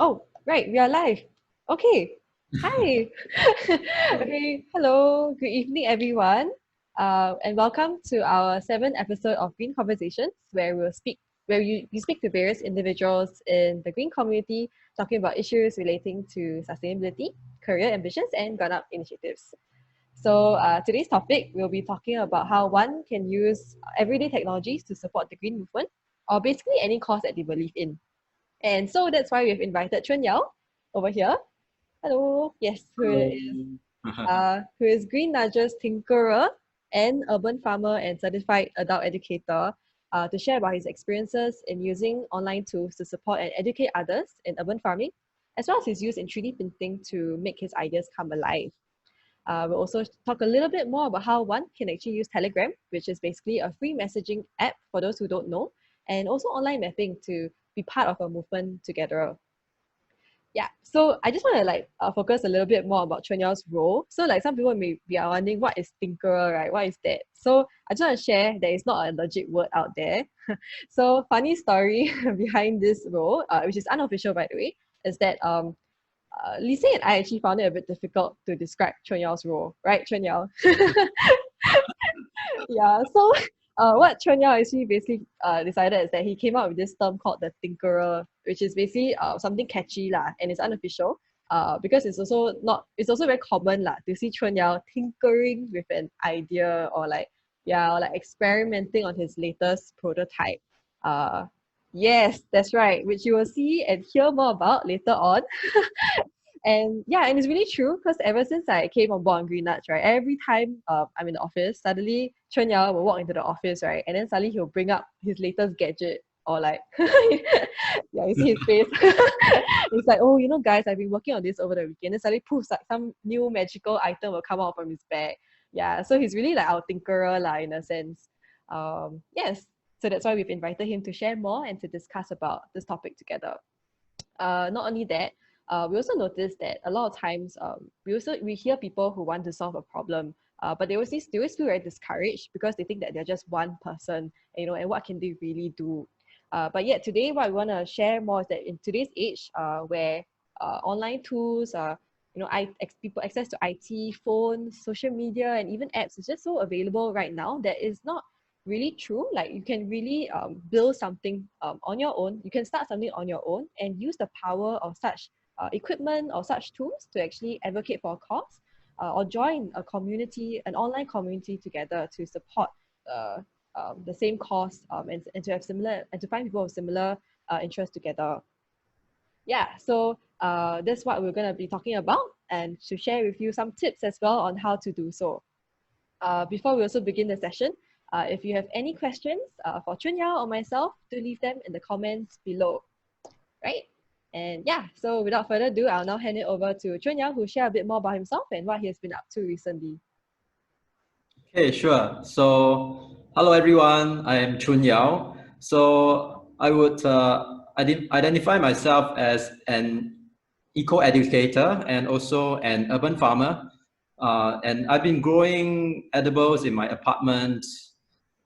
Oh, right, we are live. Okay. Hi. Okay, hello. Good evening, everyone. And welcome to our seventh episode of Green Conversations, where we speak to various individuals in the green community, talking about issues relating to sustainability, career ambitions, and grown-up initiatives. So today's topic, we'll be talking about how one can use everyday technologies to support the green movement, or basically any cause that they believe in. And so that's why we've invited Chun Yeow over here. Hello. Yes, Hello. who is Green Nudge's tinkerer and urban farmer and certified adult educator to share about his experiences in using online tools to support and educate others in urban farming, as well as his use in 3D printing to make his ideas come alive. We'll also talk a little bit more about how one can actually use Telegram, which is basically a free messaging app for those who don't know, and also online mapping to be part of a movement together. Yeah, so I just want to focus a little bit more about Chun Yeow's role. So like some people may be wondering what is tinkerer, right? What is that? So I just want to share that it's not a legit word out there. So funny story behind this role, which is unofficial by the way, is that Lisa and I actually found it a bit difficult to describe Chun Yeow's role, right, Chun Yeow? Yeah, so what Chun Yeow actually basically decided is that he came up with this term called the tinkerer, which is basically something catchy lah, and it's unofficial. Because it's also very common lah to see Chun Yeow tinkering with an idea or like experimenting on his latest prototype. Uh, yes, that's right, which you will see and hear more about later on. And yeah, and it's really true because ever since I came on board on Green Nuts, right, every time I'm in the office, suddenly Chun Yao will walk into the office, right, and then suddenly he'll bring up his latest gadget or like, yeah, you see his face. It's like, oh, guys, I've been working on this over the weekend. And suddenly, poof, like some new magical item will come out from his bag. Yeah, so he's really like our tinkerer, lah, in a sense. Yes, so that's why we've invited him to share more and to discuss about this topic together. Not only that, we also noticed that a lot of times we hear people who want to solve a problem, but they always feel very discouraged because they think that they're just one person, and what can they really do? But yet today, what we want to share more is that in today's age, where online tools, people access to IT, phones, social media, and even apps is just so available right now that is not really true. Like you can really build something on your own. You can start something on your own and use the power of such equipment or such tools to actually advocate for a cause or join a community, an online community together to support uh, the same cause and to have similar and to find people with similar interests together. Yeah, so that's what we're going to be talking about and to share with you some tips as well on how to do so. Before we also begin the session, if you have any questions for Chun Yao or myself, do leave them in the comments below, right? And yeah, so without further ado, I'll now hand it over to Chun Yao, who'll share a bit more about himself and what he has been up to recently. Okay, sure. So, hello everyone. I am Chun Yeow. So, I would identify myself as an eco-educator and also an urban farmer. And I've been growing edibles in my apartment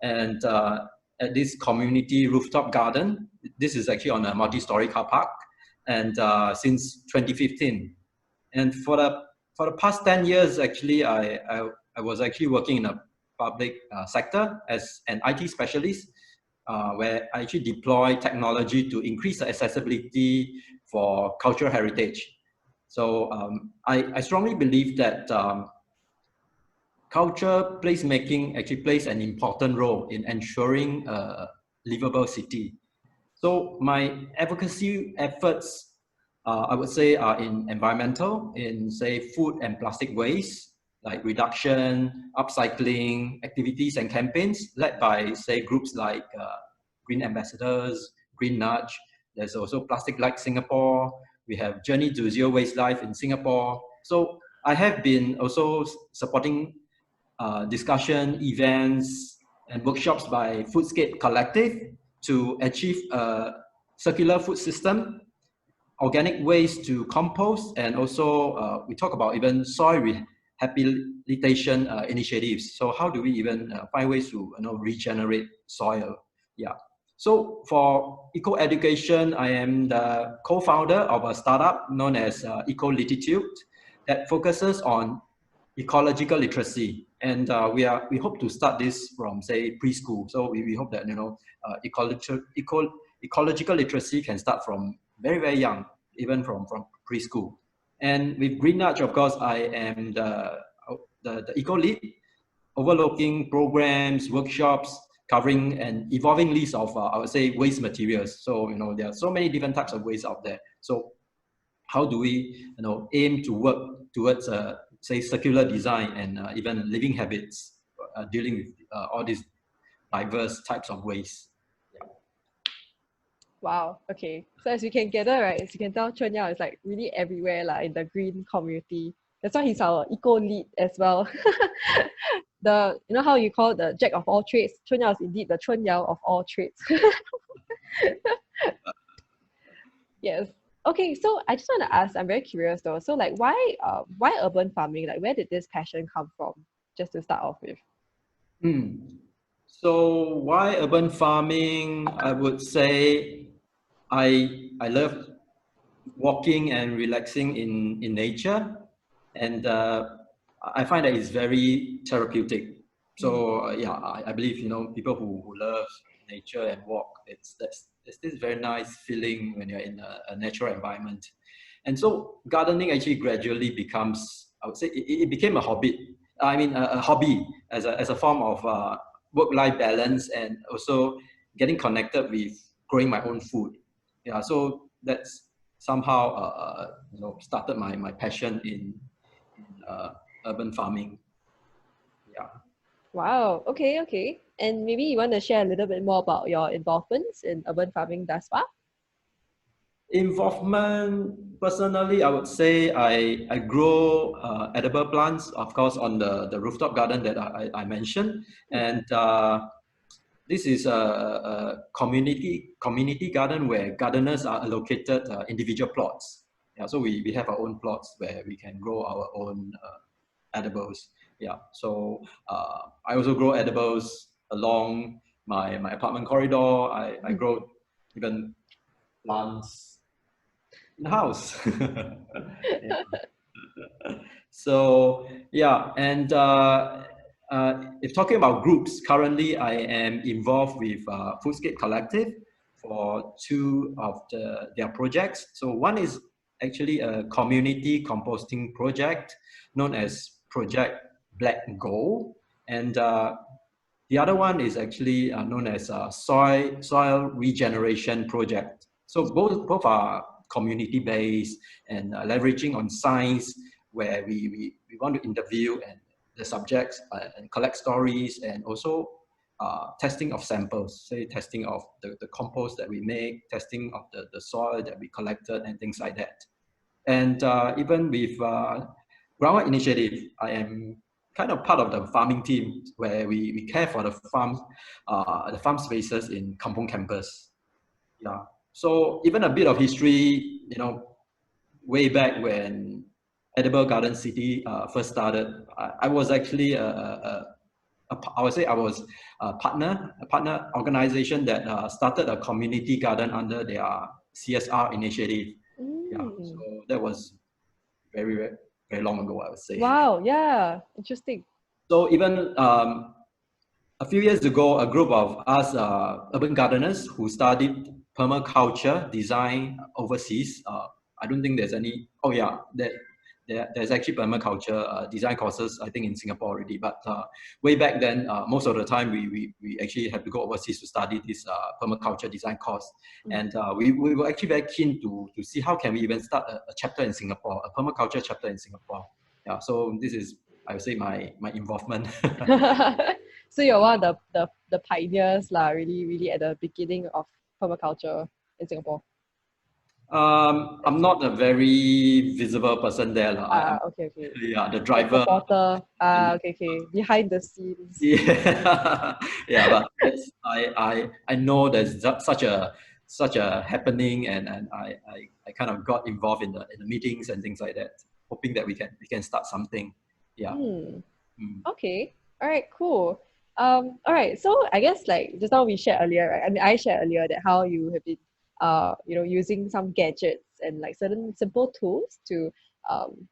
and at this community rooftop garden. This is actually on a multi-story car park, and since 2015. And for the past 10 years, actually, I was actually working in a public sector as an IT specialist, where I actually deploy technology to increase the accessibility for cultural heritage. So I strongly believe that culture placemaking actually plays an important role in ensuring a livable city. So my advocacy efforts, I would say, are in environmental, in say food and plastic waste, like reduction, upcycling activities and campaigns led by say groups like Green Ambassadors, Green Nudge. There's also Plastic Like Singapore. We have Journey to Zero Waste Life in Singapore. So I have been also supporting discussion, events, and workshops by Foodscape Collective to achieve a circular food system, organic waste to compost, and also we talk about even soil rehabilitation initiatives. So how do we even find ways to regenerate soil? Yeah. So for Eco Education, I am the co-founder of a startup known as Eco Lititude that focuses on ecological literacy. And we hope to start this from, say, preschool. So we hope that, ecological literacy can start from very, very young, even from preschool. And with Green Nudge, of course, I am the eco lead, overlooking programs, workshops, covering an evolving list of, I would say, waste materials. So, there are so many different types of waste out there. So how do we, aim to work towards, say, circular design and even living habits, dealing with all these diverse types of waste? Wow. Okay. So as you can gather, right, as you can tell, Chun Yeow is like really everywhere like in the green community. That's why he's our eco lead as well. How you call the jack of all trades? Chun Yeow is indeed the Chun Yeow of all trades. Yes. Okay. So I just want to ask. I'm very curious though. So like, why urban farming? Like, where did this passion come from? Just to start off with. So why urban farming? I would say I love walking and relaxing in nature, and I find that it's very therapeutic. So yeah, I believe people who love nature and walk, it's this very nice feeling when you're in a natural environment. And so gardening actually gradually becomes, I would say, it became a hobby. I mean, a hobby as a form of work-life balance, and also getting connected with growing my own food. Yeah, so that's somehow started my passion in urban farming. Yeah. Wow. Okay. Okay. And maybe you want to share a little bit more about your involvements in urban farming thus far? Involvement, personally, I would say I grow edible plants, of course, on the rooftop garden that I mentioned. And this is a community garden where gardeners are allocated individual plots. Yeah, so we have our own plots where we can grow our own edibles. Yeah, so I also grow edibles along my apartment corridor. I grow even plants in the house. Yeah. So yeah, and if talking about groups, currently I am involved with Foodscape Collective for two of their projects. So one is actually a community composting project known as Project Black Gold, and the other one is actually known as soil regeneration project. So both are community based and leveraging on science, where we want to interview and the subjects and collect stories, and also testing of samples, say testing of the compost that we make, testing of the soil that we collected, and things like that. And even with Groundwork Initiative, I am kind of part of the farming team where we care for the farm spaces in Kampong campus. Yeah. So even a bit of history, way back when Edible Garden City first started, I was actually I would say I was a partner organization that started a community garden under their CSR initiative. Yeah, so that was very, very, very long ago, I would say. Wow. Yeah. Interesting. So even a few years ago, a group of us urban gardeners who studied permaculture design overseas. I don't think there's any. Oh yeah, there's actually permaculture design courses, I think, in Singapore already. But way back then, most of the time we actually had to go overseas to study this permaculture design course, and we were actually very keen to see how can we even start a chapter in Singapore, a permaculture chapter in Singapore. Yeah, so this is, I would say, my involvement. So you're one of the pioneers lah, really, really at the beginning of permaculture in Singapore. I'm not a very visible person there. I'm Okay, okay. yeah, the The driver. supporter. Okay, okay. Behind the scenes. Yeah, yeah, but yes, I know there's such a happening, and I kind of got involved in the meetings and things like that, hoping that we can start something. Yeah. Hmm. Mm. Okay. All right, cool. All right. So I guess like just now we shared earlier, right? I mean, I shared earlier that how you have been, using some gadgets and like certain simple tools to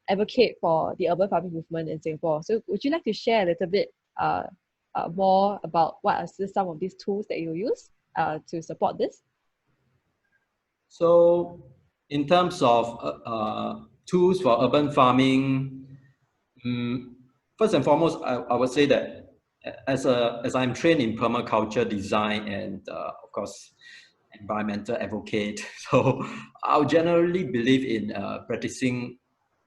advocate for the urban farming movement in Singapore. So would you like to share a little bit more about what are some of these tools that you use to support this? So in terms of tools for urban farming, first and foremost, I would say that as I'm trained in permaculture design and of course environmental advocate, so I'll generally believe in practicing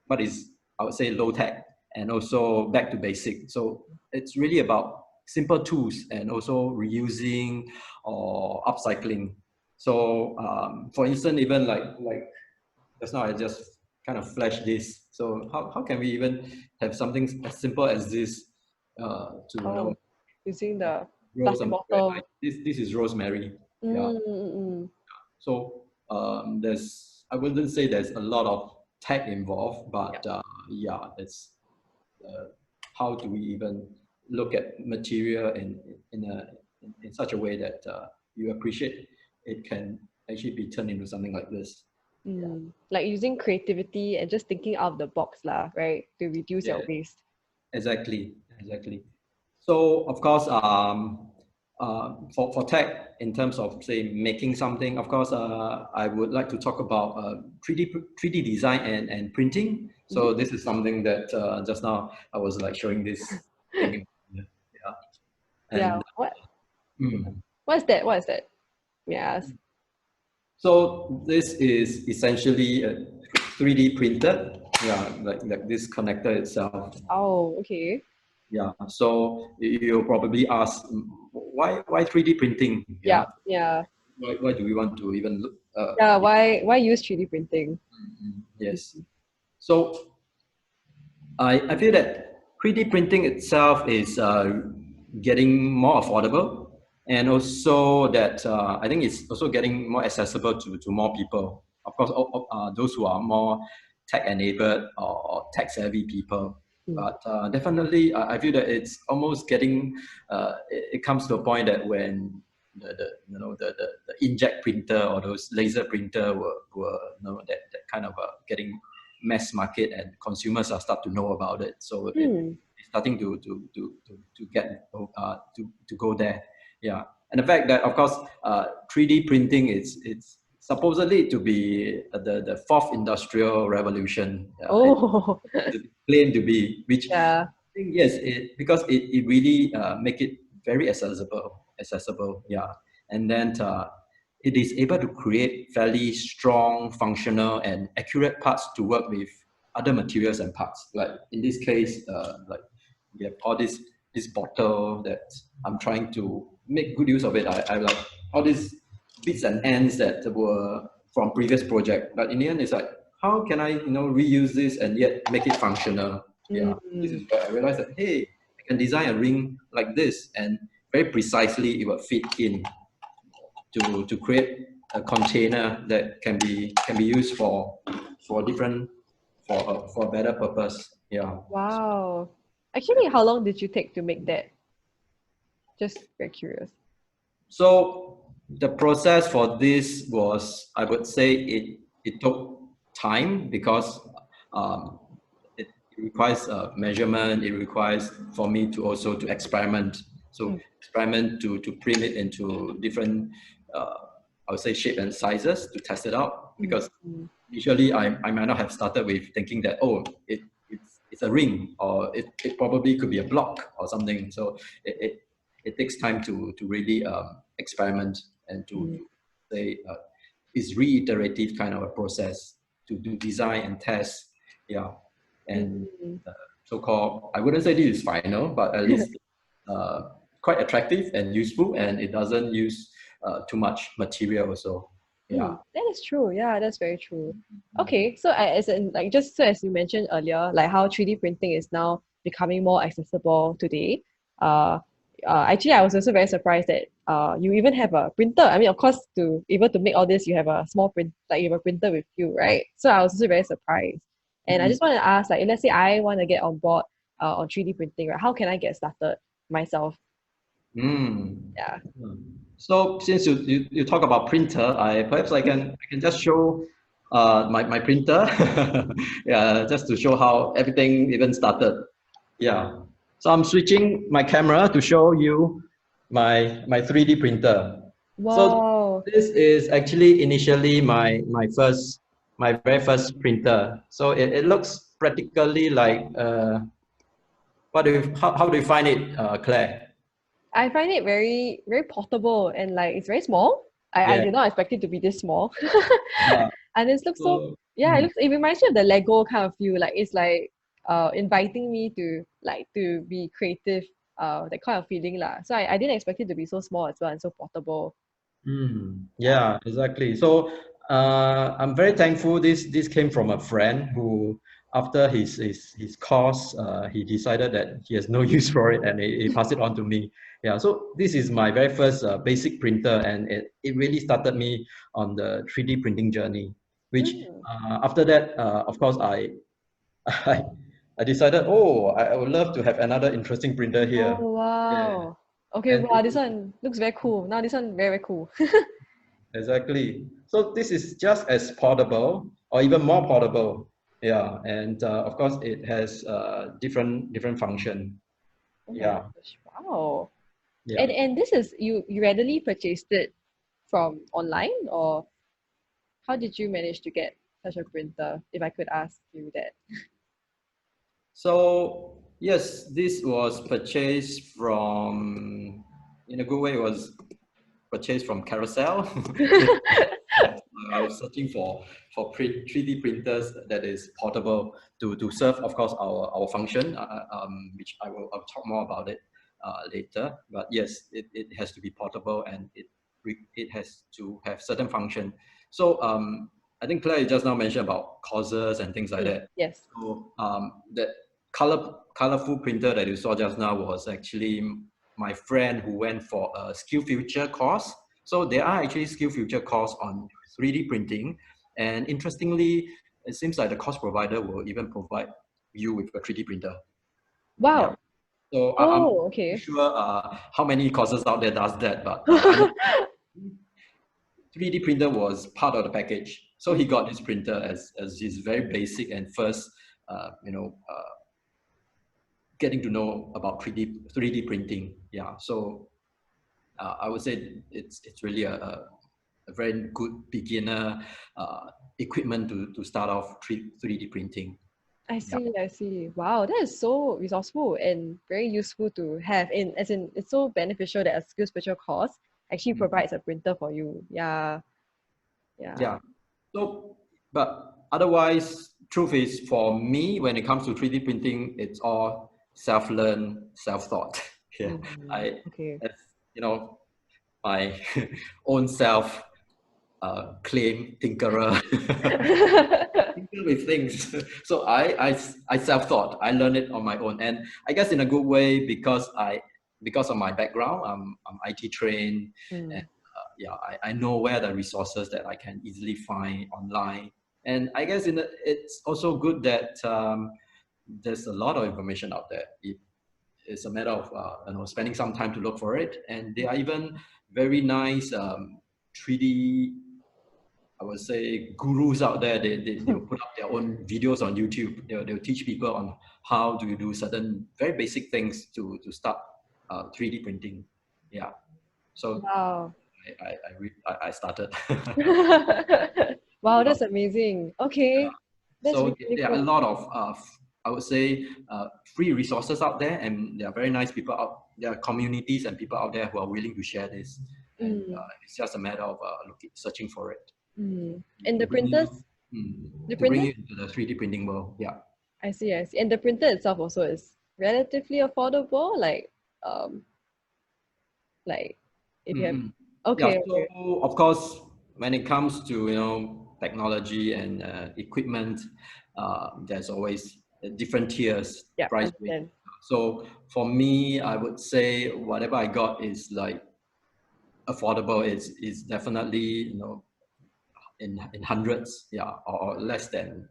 what is, I would say, low tech and also back to basic. So it's really about simple tools and also reusing or upcycling. So for instance, even like just now I just kind of flashed this. So how can we even have something as simple as this to Oh, using the grow plastic something very nice? bottle. This is rosemary. Yeah. Mm, mm, mm. So there's, I wouldn't say there's a lot of tech involved, Yeah. but yeah, it's uh, how do we even look at material in such a way that you appreciate it can actually be turned into something like this. Yeah. Like using creativity and just thinking out of the box lah, right? To reduce your Yeah. waste. Exactly, exactly. So of course, for tech, in terms of say making something, of course, I would like to talk about 3D design and printing. Mhm. So this is something that just now I was like showing this thing. Yeah, Yeah. and What? mm, What is that? What is that? Yes. so this is essentially a 3D printed. Yeah, like this connector itself. Oh, okay. Yeah, so you'll probably ask, why 3D printing? Yeah. Yeah, Yeah. why do we want to even look? Yeah. Why use 3D printing? Yes. So I feel that 3D printing itself is getting more affordable, and also that I think it's also getting more accessible to more people. Of course, those who are more tech enabled or tech savvy people. Mm. But definitely, I feel that it's almost getting. It comes to a point that when the inkjet printer or those laser printer were that kind of getting mass market and consumers are start to know about it. So Hmm. it's starting to get to go there. Yeah, and the fact that of course 3D printing it's supposedly to be the fourth industrial revolution. Oh. It claimed to be, which Yeah. I think yes, because it really make it very accessible. Yeah, and then it is able to create fairly strong, functional, and accurate parts to work with other materials and parts. Like in this case, like we have all this bottle that I'm trying to make good use of it. I like all these bits and ends that were from previous project, but in the end, it's like how can I reuse this and yet make it functional? Yeah, this Mm. is where I realized that hey, I can design a ring like this and very precisely it will fit in to create a container that can be used for different for a better purpose. Yeah. Wow. Actually, how long did you take to make that? Just very curious. So the process for this was, I would say, it took time because um, it requires measurement. It requires for me to also to experiment. So Mm. experiment to print it into different, I would say, shape and sizes to test it out. Mm. Because Mm. initially I might not have started with thinking that it's a ring or it probably could be a block or something. So it takes time to really experiment and Mm. to say it's reiterative kind of a process to do design and test. Yeah, and Mm. uh, so-called, I wouldn't say this is final, but at least uh, quite attractive and useful, and it doesn't use too much material also. Yeah. That is true. Yeah, that's very true. Okay, so as in like just so as you mentioned earlier, like how 3D printing is now becoming more accessible today. Uh, Actually, I was also very surprised that you even have a printer. I mean, of course, to able to make all this, you have a small print, like you have a printer with you, right? So I was also very surprised. And I Mhm. just want to ask, like, let's say I want to get on board on 3D printing, right? How can I get started myself? Mm. Yeah. So since you talk about printer, perhaps I can just show my printer. Yeah, just to show how everything even started. Yeah. So I'm switching my camera to show you my 3D printer. So Wow. this is actually initially my very first printer. So it looks practically like how do you find it, Claire? I find it very, very portable and like it's very small. I Yeah. did not expect it to be this small. Yeah. And it looks so, So, yeah, it reminds me of the Lego kind of feel. Like it's like inviting me to to be creative, that kind of feeling lah. So I didn't expect it to be so small as well and so portable. Yeah. yeah, exactly. So I'm very thankful this came from a friend who, after his course, he decided that he has no use for it, and he passed it on to me. Yeah, so this is my very first basic printer, and it really started me on the 3D printing journey. Which Mm. after that, of course, I, I decided, oh, I would love to have another interesting printer here. Oh Yeah, wow. Okay, and wow, this one looks very cool. Now this one very, very cool. exactly. So this is just as portable or even more portable. Yeah, and of course it has different function. Oh my Yeah, gosh, wow. yeah. And this is you readily purchased it from online, or how did you manage to get such a printer, if I could ask you that? So yes, this was purchased from, in a good way, it was purchased from Carousel. Yes, I was searching for 3D printers that is portable to serve, of course, our function, which I'll talk more about it later. But yes, it has to be portable, and it has to have certain function. So I think Claire, you just now mentioned about courses and things like Mm, that. yes. So that colorful printer that you saw just now was actually my friend who went for a skill future course. So there are actually skill future course on 3D printing, and interestingly, it seems like the course provider will even provide you with a 3D printer. Yeah. Wow. So I'm Oh, not okay. sure how many courses out there does that, but I know 3D printer was part of the package. So he got this printer as his very basic and first, getting to know about 3D printing. Yeah. So I would say it's really a very good beginner equipment to start off 3D printing. I Yeah. see, I see. Wow, that is so resourceful and very useful to have. In as in, it's so beneficial that a skills future course actually Mhm. provides a printer for you. Yeah, yeah. Yeah. So, but otherwise, truth is, for me, when it comes to 3D printing, it's all self-learn, self-taught. Yeah. Mm, I, okay. as you know, my own self claim tinkerer. Tinker with things. So I self-taught. I learned it on my own, and I guess in a good way because of my background, I'm IT trained, and Mm. yeah, I know where the resources that I can easily find online, and I guess it's also good that there's a lot of information out there. It's a matter of spending some time to look for it, and there are even very nice 3D, I would say, gurus out there. They'll put up their own videos on YouTube. They'll teach people on how do you do certain very basic things to start 3D printing. Yeah. So Wow. I started. Wow, Yeah. that's amazing. Okay, that's So really, really there are a cool. lot of I would say free resources out there, and there are very nice people out. There are communities and people out there who are willing to share this, and Mm, it's just a matter of searching for it mm. And to the bring you printers, the to bring printers, you into the 3D printing world. Yeah. I see, I see. And the printer itself also is relatively affordable, um, like if you have. Mm-mm. Yeah. Okay, So okay. of course, when it comes to technology and equipment, there's always different tiers, Yeah, price range. understand. So for me, I would say whatever I got is like affordable. Is definitely in hundreds, yeah, or less than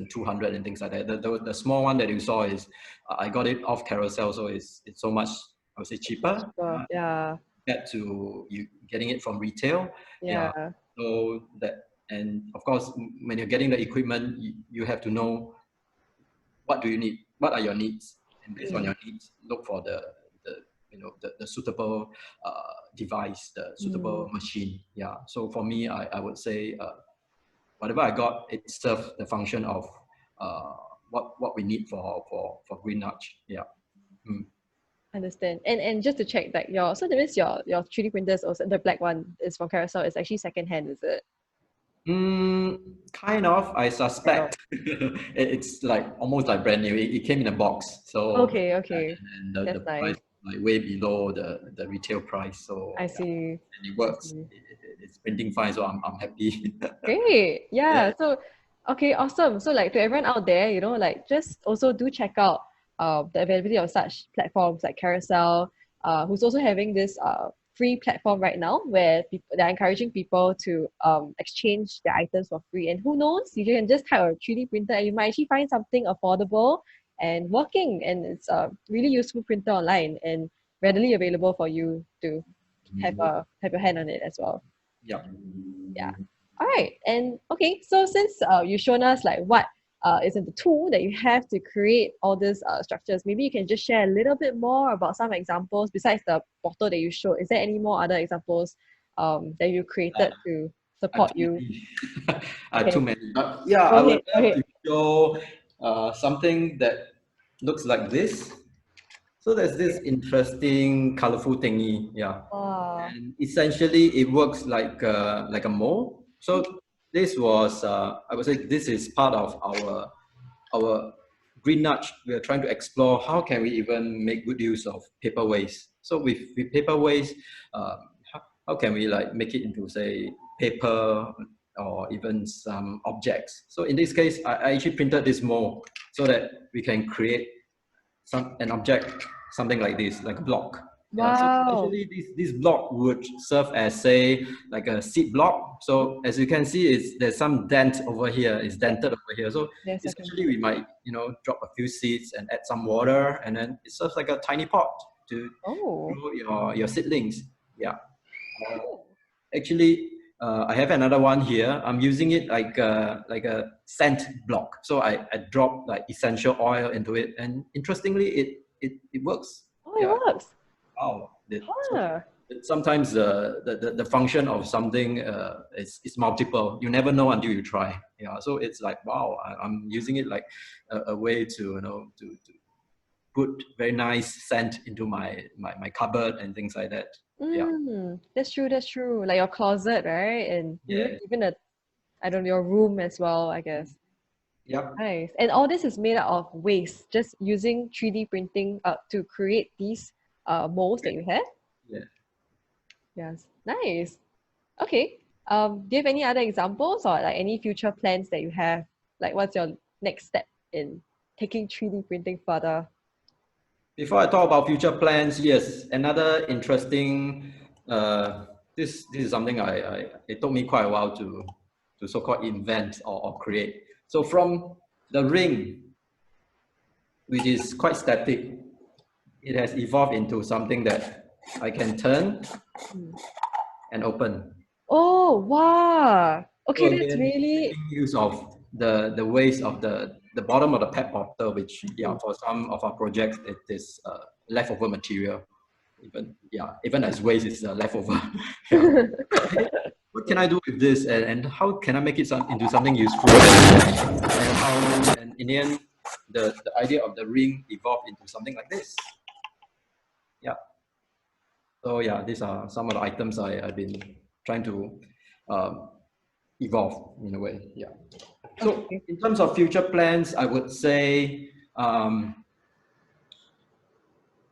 200 and things like that. The small one that you saw is I got it off Carousel, so it's so much I would say Much cheaper cheaper. Yeah. compared to you getting it from retail. Yeah. Yeah. So that, and of course, when you're getting the equipment, you have to know what do you need, what are your needs, and based on Mm. your needs, look for the the suitable device, the suitable Mm. machine. Yeah. So for me, I would say whatever I got, it serves the function of uh, what we need for green arch. Yeah. Mm. Understand. And just to check, like your so that means your 3D printer is also the black one is from Carousel. It's actually second hand, is it? Kind of. I Kind of. suspect it's like almost like brand new. It came in a box, so Okay, okay. and That's the price nice. like way below the retail price. I So yeah, see. and it I works. see. It's printing fine, so I'm happy. Great. Yeah. Yeah. So, okay, awesome. So, like to everyone out there, like just also do check out the availability of such platforms like Carousel, who's also having this free platform right now where they're encouraging people to exchange their items for free. And who knows, you can just type a 3D printer and you might actually find something affordable and working. And it's a really useful printer online and readily available for you to have your hand on it as well. Yeah. Yeah. All right. And okay, so since you've shown us like what is in the tool that you have to create all these structures, maybe you can just share a little bit more about some examples besides the portal that you showed. Is there any more other examples that you created to support Too you? many. Too Okay, many. But yeah, go I would ahead. Go love ahead. to show something that looks like this. So there's this interesting, colorful thingy. Yeah. Ah, And essentially it works like a mole. So this was I would say this is part of our green nudge. We are trying to explore how can we even make good use of paper waste. So with paper waste, how can we like make it into say paper or even some objects. So in this case, I actually printed this mold so that we can create an object, something like this, like a block. Yeah. So wow. essentially, this block would serve as say like a seed block. So as you can see, there's some dent over here. It's Yeah, dented over here. So yes, I can. essentially, we might drop a few seeds and add some water, and then it serves like a tiny pot to Oh, grow your seedlings. Yeah. Uh, cool. Actually, I have another one here. I'm using it like a scent block. So I drop like essential oil into it, and interestingly, it works. Oh, it Yeah. works. Wow. So Huh. sometimes the function of something is multiple. You never know until you try. Yeah. So it's like wow, I'm using it like a way to to put very nice scent into my cupboard and things like that. Yeah. That's true. That's true. Like your closet, right? And Yeah. even I don't know, your room as well, I guess. Yep. Nice. And all this is made out of waste, just using 3D printing to create these molds that you have. Yeah. Yes. Nice. Okay. Do you have any other examples or like any future plans that you have? Like what's your next step in taking 3D printing further? Before I talk about future plans, yes, another interesting. This is something it took me quite a while to so-called invent or create. So from the ring, which is quite static, it has evolved into something that I can turn Hmm. and open. Oh, wow. So Okay, that's again, really making use of the waste of the bottom of the pet bottle, which yeah, mm. for some of our projects, it is leftover material. Even as waste is leftover. Yeah. Hey, what can I do with this, and how can I make it into something useful? And in the end, the idea of the ring evolved into something like this. Yeah. So yeah, these are some of the items I've been trying to um, evolve in a way. Yeah. So Okay. in terms of future plans, I would say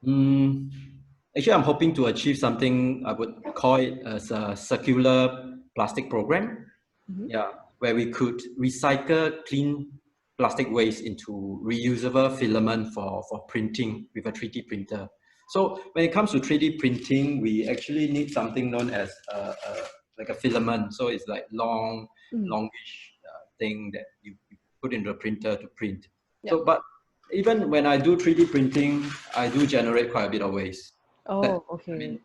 mm, actually I'm hoping to achieve something I would call it as a circular plastic program. Mhm. Yeah, where we could recycle clean plastic waste into reusable filament for printing with a 3D printer. So when it comes to 3D printing, we actually need something known as like a filament. So it's like Mm. longish thing that you put into a printer to print. Yep. So, but even when I do 3D printing, I do generate quite a bit of waste. Oh, I okay. mean,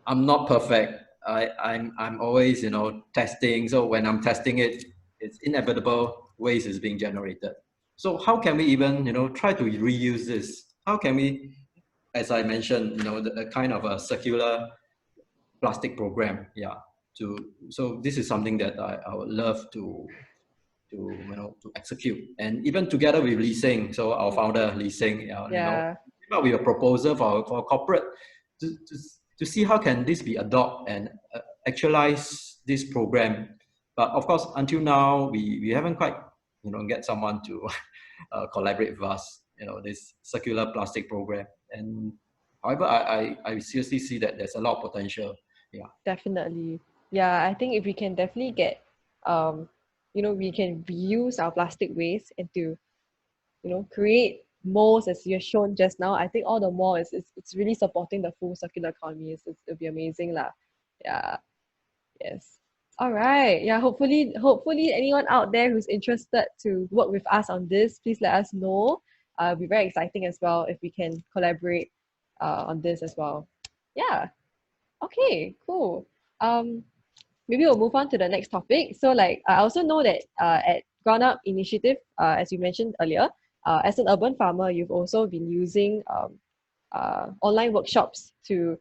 I'm not perfect. I'm always, you know, testing. So when I'm testing it, it's inevitable waste is being generated. So how can we even, you know, try to reuse this? How can we, as I mentioned, you know, the kind of a circular plastic program? Yeah. So this is something that I would love to execute, and even together with Lee Sing, so our founder Lee Sing, Yeah, came up with a proposal for corporate to, to, to see how can this be adopted and actualize this program. But of course, until now, we haven't quite, you know, get someone to collaborate with us, you know, this circular plastic program. And however, I seriously see that there's a lot of potential. Yeah. definitely. Yeah, I think if we can definitely get, um, we can reuse our plastic waste and to, create molds as you have shown just now. I think all the more it's really supporting the full circular economy. It'll be amazing lah. Yeah. Yes. All right. Yeah. Hopefully, anyone out there who's interested to work with us on this, please let us know. It'll be very exciting as well if we can collaborate on this as well. Yeah. Okay. Cool. Um, Maybe we'll move on to the next topic. So, like, I also know that at Ground Up Initiative, as you mentioned earlier, as an urban farmer, you've also been using online workshops to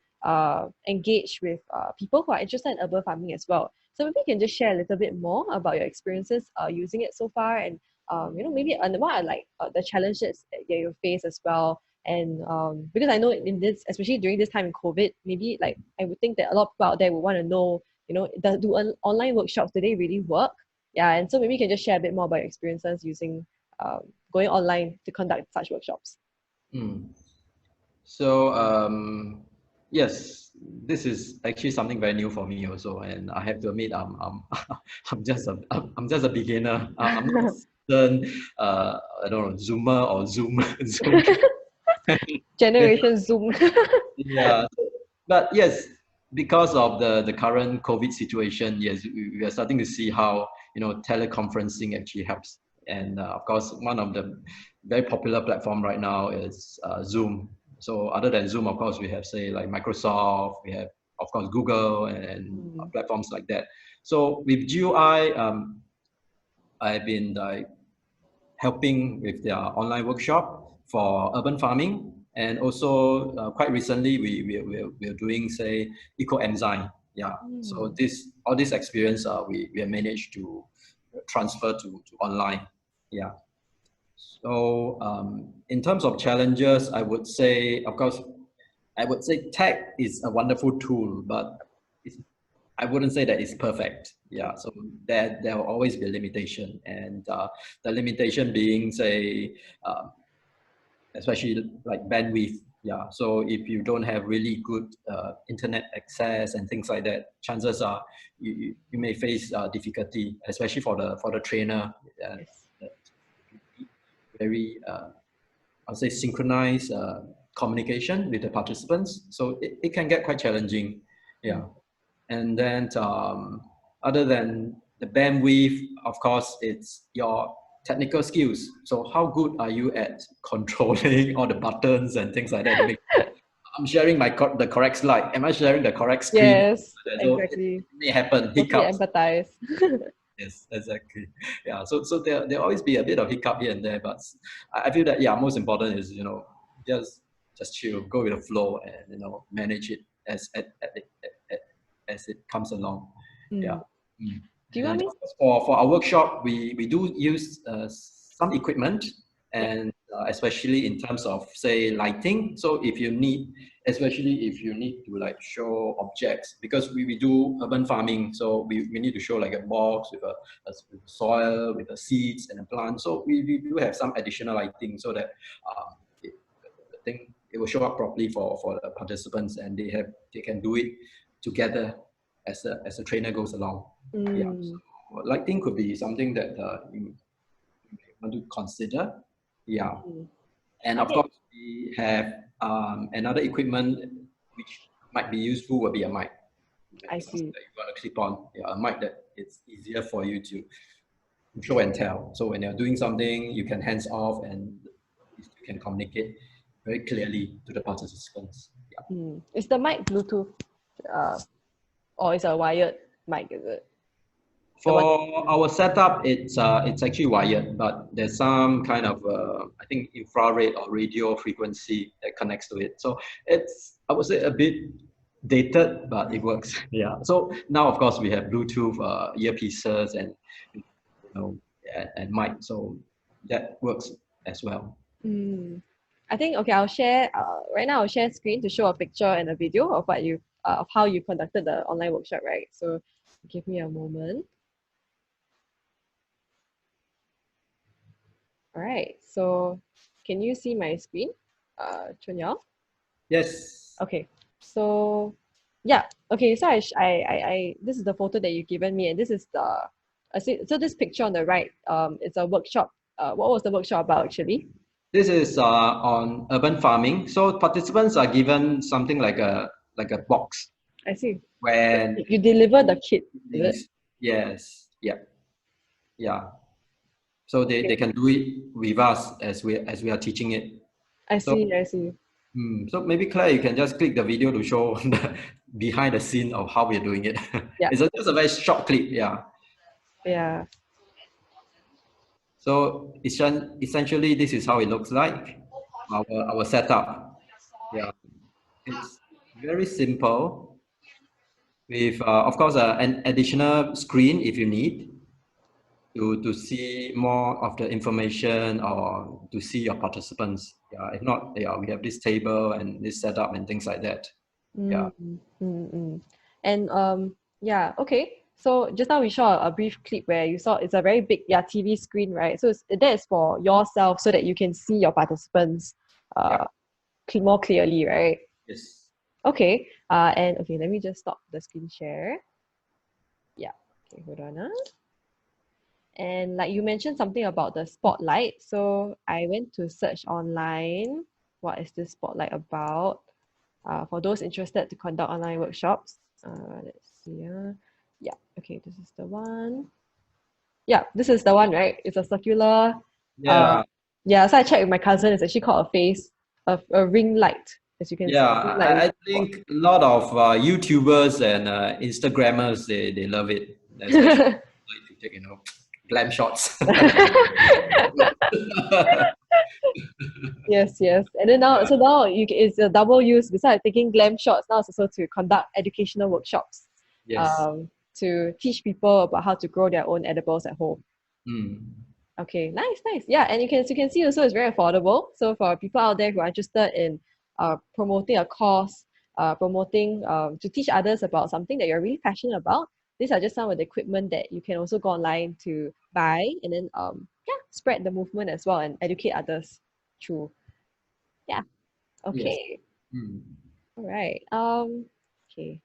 engage with people who are interested in urban farming as well. So maybe you can just share a little bit more about your experiences using it so far, and maybe what are like the challenges that you face as well. And because I know in this, especially during this time in COVID, maybe like I would think that a lot of people out there would want to know, do online workshops, do they really work? Yeah, and so maybe you can just share a bit more about your experiences using going online to conduct such workshops. Mm. So yes, this is actually something very new for me also, and I have to admit I'm just a beginner. I'm not a seasoned, I don't know, Zoomer or Zoom Zoom. Generation Zoom. Yeah, but yes, because of the current COVID situation, yes, we are starting to see how, you know, teleconferencing actually helps. And of course, one of the very popular platform right now is Zoom. So other than Zoom, of course, we have say like Microsoft, we have of course Google and Mm, platforms like that. So with GUI, I've been like helping with their online workshop for urban farming. And also quite recently, we're doing, say, eco-enzyme. Yeah. So mm, all this experience, we have managed to transfer to online. Yeah. So in terms of challenges, I would say, of course, I would say tech is a wonderful tool, but it's, I wouldn't say that it's perfect. Yeah, so there will always be a limitation, and the limitation being, say, especially like bandwidth. Yeah, so if you don't have really good internet access and things like that, chances are you may face difficulty, especially for the trainer. yes. That very I'll say synchronized communication with the participants. So it can get quite challenging. Mm. Yeah. And then other than the bandwidth, of course, it's your technical skills. So how good are you at controlling all the buttons and things like that to make I'm sharing the correct slide. Am I sharing the correct screen? Yes, So it exactly. may happen, Totally hiccups. empathize. Yes, exactly. Yeah, so there always be a bit of hiccup here and there, but I feel that yeah, most important is, you know, just just chill, go with the flow, and you know, manage it at, as it comes along. Yeah. Mm. Mm. Do you And want me? of course, for our workshop, we do use some equipment, Yeah. and especially in terms of say lighting. So if you need, especially if you need to like show objects, because we do urban farming, so we need to show like a box with with soil, with the seeds and a plant. So we do have some additional lighting so that it, I think it will show up properly for the participants, and they can do it together as the trainer goes along. Yeah, Mm. so lighting could be something that you may want to consider. Yeah, Mm. and of Okay. course we have another equipment which might be useful would be a mic. I Something see. that you want to clip on. Yeah, a mic that it's easier for you to show and tell. So when you're doing something, you can hands off and you can communicate. very clearly to the participants. Yeah. Is the mic Bluetooth, or is a wired mic? Is it the one? For our setup, it's actually wired, but there's some kind of I think infrared or radio frequency that connects to it. So it's, I would say, a bit dated, but it works. Yeah. So now, of course, we have Bluetooth earpieces and and mic, so that works as well. Mm. I think okay. I'll share. Right now, I'll share screen to show a picture and a video of what you of how you conducted the online workshop, right? So, give me a moment. All right. So, can you see my screen, Chun Yeow? Yes. Okay. So, yeah. Okay. So this is the photo that you've given me, and this is the so this picture on the right, it's a workshop. What was the workshop about actually? This is on urban farming. So participants are given something like a box I see. when You deliver the kit, is it? things. Yes. Yeah. Yeah. So Okay. they can do it with us as we are teaching it. I So see. I see. so maybe Claire, you can just click the video to show the behind the scene of how we're doing it. Yeah. It's just a very short clip. Yeah. Yeah. So essentially, this is how it looks like, our setup. Yeah, it's very simple with, of course, an additional screen if you need to see more of the information or to see your participants. Yeah, if not, yeah, we have this table and this setup and things like that. Yeah, Mm, And yeah, okay. So just now we saw a brief clip where you saw it's a very big TV screen, right? So that is for yourself so that you can see your participants yeah, uh more clearly, right? yes, Okay. And okay, let me just stop the screen share. Yeah. Okay, hold on. And like you mentioned something about the spotlight. So I went to search online. What is this spotlight about? For those interested to conduct online workshops. Let's see. Yeah, okay, this is the one. Yeah, this is the one, right? It's a circular. Uh, yeah. yeah, so I checked with my cousin. It's actually called a face, a ring light, as you can Yeah, see. Ring light with I think a lot of YouTubers and Instagrammers, they love it, especially like to take glam shots. Yes, yes. And then now, Yeah. so now it's a double use. Besides taking glam shots, now it's also to conduct educational workshops, Yes. um, to teach people about how to grow their own edibles at home. Mm. Okay, nice, nice. Yeah, and you can see also it's very affordable. So for people out there who are interested in promoting a course, promoting to teach others about something that you're really passionate about, these are just some of the equipment that you can also go online to buy and then yeah, spread the movement as well and educate others through. Yeah. Yes. Okay. Mm. All right. Okay.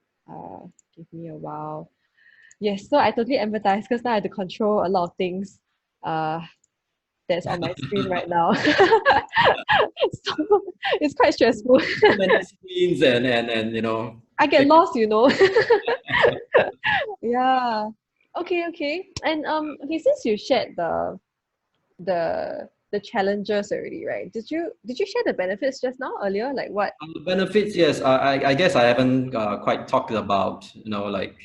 Give me a while. Yes, so I totally empathize because now I have to control a lot of things. Uh, that's on my screen right now. So it's quite stressful. So many screens and I get take- lost, you know. Yeah. Okay, okay. And okay, since you shared the challenges already, right? Did you share the benefits just now earlier? Like what? benefits, yes. I guess I haven't quite talked about, like,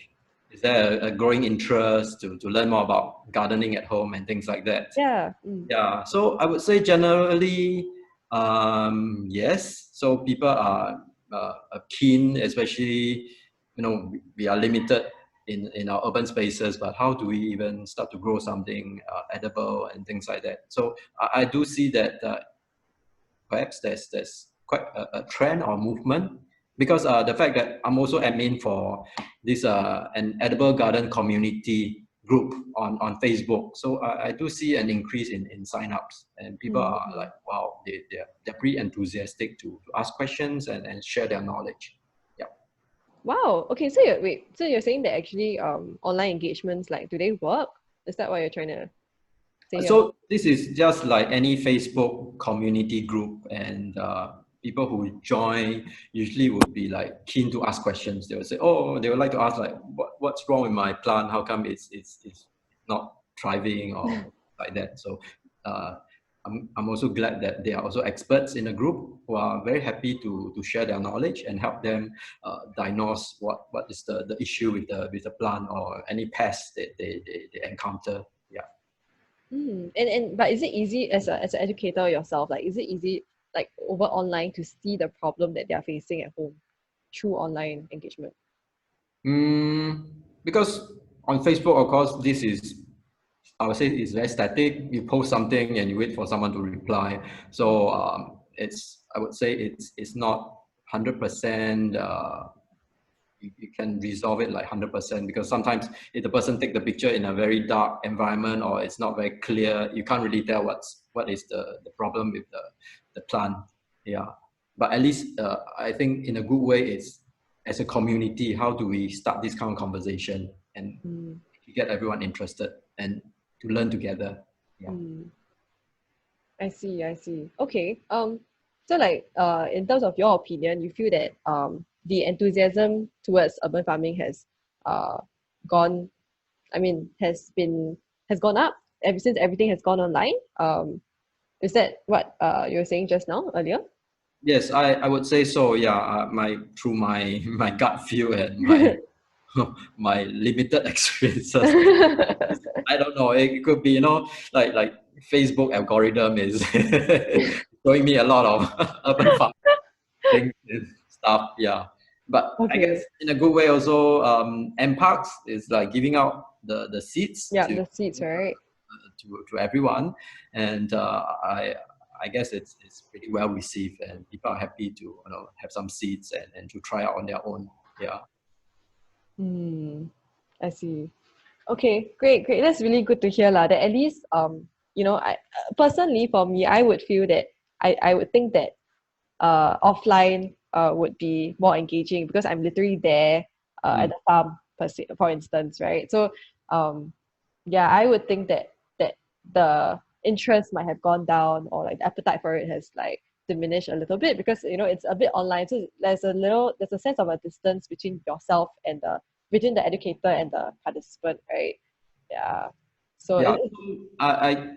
is there a growing interest to learn more about gardening at home and things like that? Yeah. Yeah, so I would say generally, yes. So people are keen, especially, we are limited in our urban spaces, but how do we even start to grow something edible and things like that? So I do see that perhaps there's quite a trend or movement because the fact that I'm also admin for this an edible garden community group on Facebook. So I do see an increase in signups and people are Mm. like, wow, they're pretty enthusiastic to ask questions and share their knowledge. Yeah. Wow. Okay, so you're saying that actually online engagements, like, do they work? Is that what you're trying to say here? So this is just like any Facebook community group, and people who join usually would be like keen to ask questions. They will say, "Oh, they would like to ask like, what's wrong with my plant? How come it's not thriving or like that?" So uh, I'm also glad that they are also experts in the group who are very happy to share their knowledge and help them diagnose what is the issue with the plant or any pests that they encounter. Yeah. And but is it easy as an educator yourself? Like, is it easy like over online to see the problem that they are facing at home through online engagement? Mm, because on Facebook, of course, this is, I would say, it's very static. You post something and you wait for someone to reply. So I would say it's not 100%. You can resolve it like 100% because sometimes if the person take the picture in a very dark environment or it's not very clear, you can't really tell what is the problem with the plant. Yeah, but at least I think in a good way, it's as a community, how do we start this kind of conversation and Mm, to get everyone interested and to learn together. Yeah. mm. I see, I see. Okay. So like in terms of your opinion, you feel that the enthusiasm towards urban farming has uh gone I mean has gone up ever since everything has gone online. Is that what you were saying just now earlier? Yes, I would say so. Yeah, through my my gut feel and my my limited experiences. I don't know. It could be, like Facebook algorithm is showing me a lot of urban farming and stuff. Yeah, but I guess Okay. in a good way also. M Parks is like giving out the seeds Yeah, to the seeds, right? to everyone, and I guess it's pretty well received, and people are happy to have some seeds and to try out on their own. Yeah. Hmm. I see. Okay, great, great. That's really good to hear, lah. That at least, I personally for me, I would feel that I would think that offline would be more engaging because I'm literally there at Mm. the farm per se, for instance, right? So, um, yeah, I would think that the interest might have gone down or like the appetite for it has like diminished a little bit because it's a bit online. So there's a sense of a distance between yourself and between the educator and the participant, right? Yeah. So Yeah, so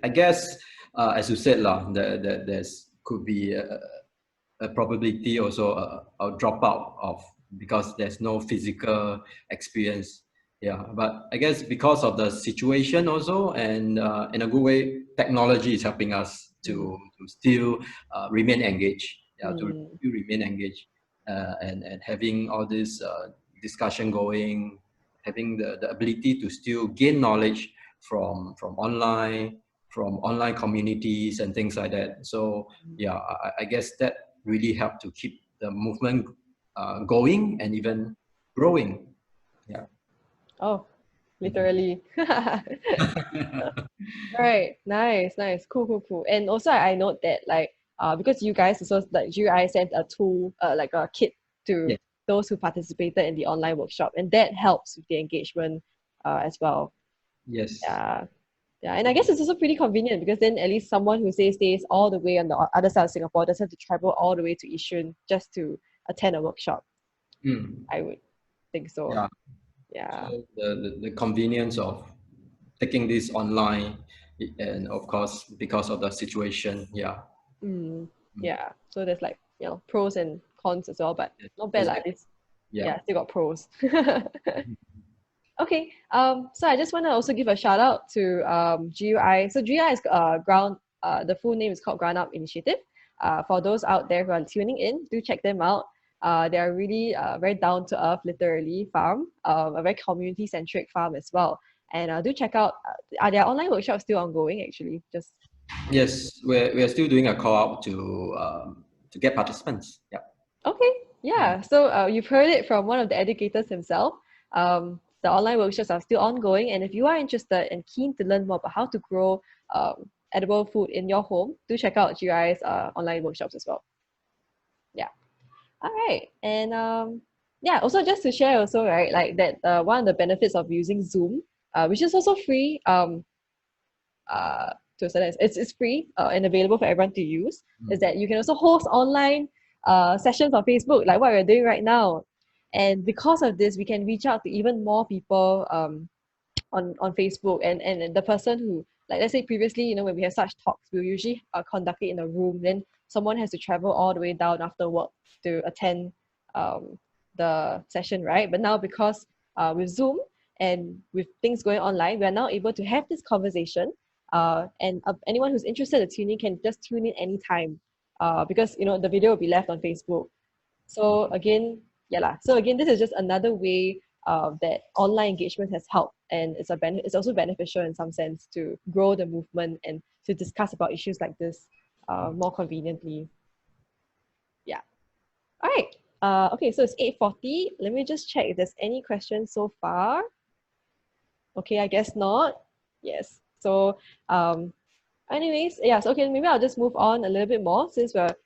I guess as you said lah, there's could be a probability also a dropout of because there's no physical experience. Yeah, but I guess because of the situation also, and in a good way, technology is helping us mm, to still remain engaged. Yeah, to mm, still remain engaged, and having all this discussion going, having the ability to still gain knowledge from online communities and things like that. So mm. yeah, I guess that really helped to keep the movement going and even growing. Yeah. Oh, Mhm. literally. Right. Nice, nice. Cool, cool, cool. And also I note that like because you guys also like GUI sent a tool like a kit to Yeah. those who participated in the online workshop and that helps with the engagement as well. Yes. Yeah. Yeah. And I guess it's also pretty convenient because then at least someone who stays all the way on the other side of Singapore doesn't have to travel all the way to Yishun just to attend a workshop. Mm. I would think so. Yeah. Yeah. So the convenience of taking this online, and of course because of the situation. Yeah. Mm, Mm. yeah. So there's like, pros and cons as well, but Yes, not bad lah. exactly. It's Yeah. yeah, still got pros. Okay. So I just want to also give a shout out to GUI. So GUI is the full name is called Ground Up Initiative. For those out there who are tuning in, do check them out. They are really very down to earth, literally farm, a very community centric farm as well. And do check out. Are their online workshops still ongoing? Actually, just Yes, we're still doing a call out to get participants. Yeah. okay, Mm. yeah. So you've heard it from one of the educators himself. The online workshops are still ongoing, and if you are interested and keen to learn more about how to grow edible food in your home, do check out GI's online workshops as well. Yeah. All right. And yeah, also just to share also, right, like that one of the benefits of using Zoom, which is also free, to a certain extent, it's free and available for everyone to use, is Mm. that you can also host online sessions on Facebook, like what we're doing right now. And because of this, we can reach out to even more people on Facebook and the person who like let's say previously, you know, when we have such talks, we'll usually conduct it in a room. Then someone has to travel all the way down after work to attend um, the session, right? But now because with Zoom and with things going online, we are now able to have this conversation. And anyone who's interested in tuning can just tune in anytime, because you know the video will be left on Facebook. So again, yeah lah. So again, this is just another way that online engagement has helped, and it's also beneficial in some sense to grow the movement and to discuss about issues like this more conveniently. Yeah. All right. Okay, so it's 8:40. Let me just check if there's any questions so far. Okay, I guess not. Yes. So anyways, yeah, so okay, maybe I'll just move on a little bit more since we have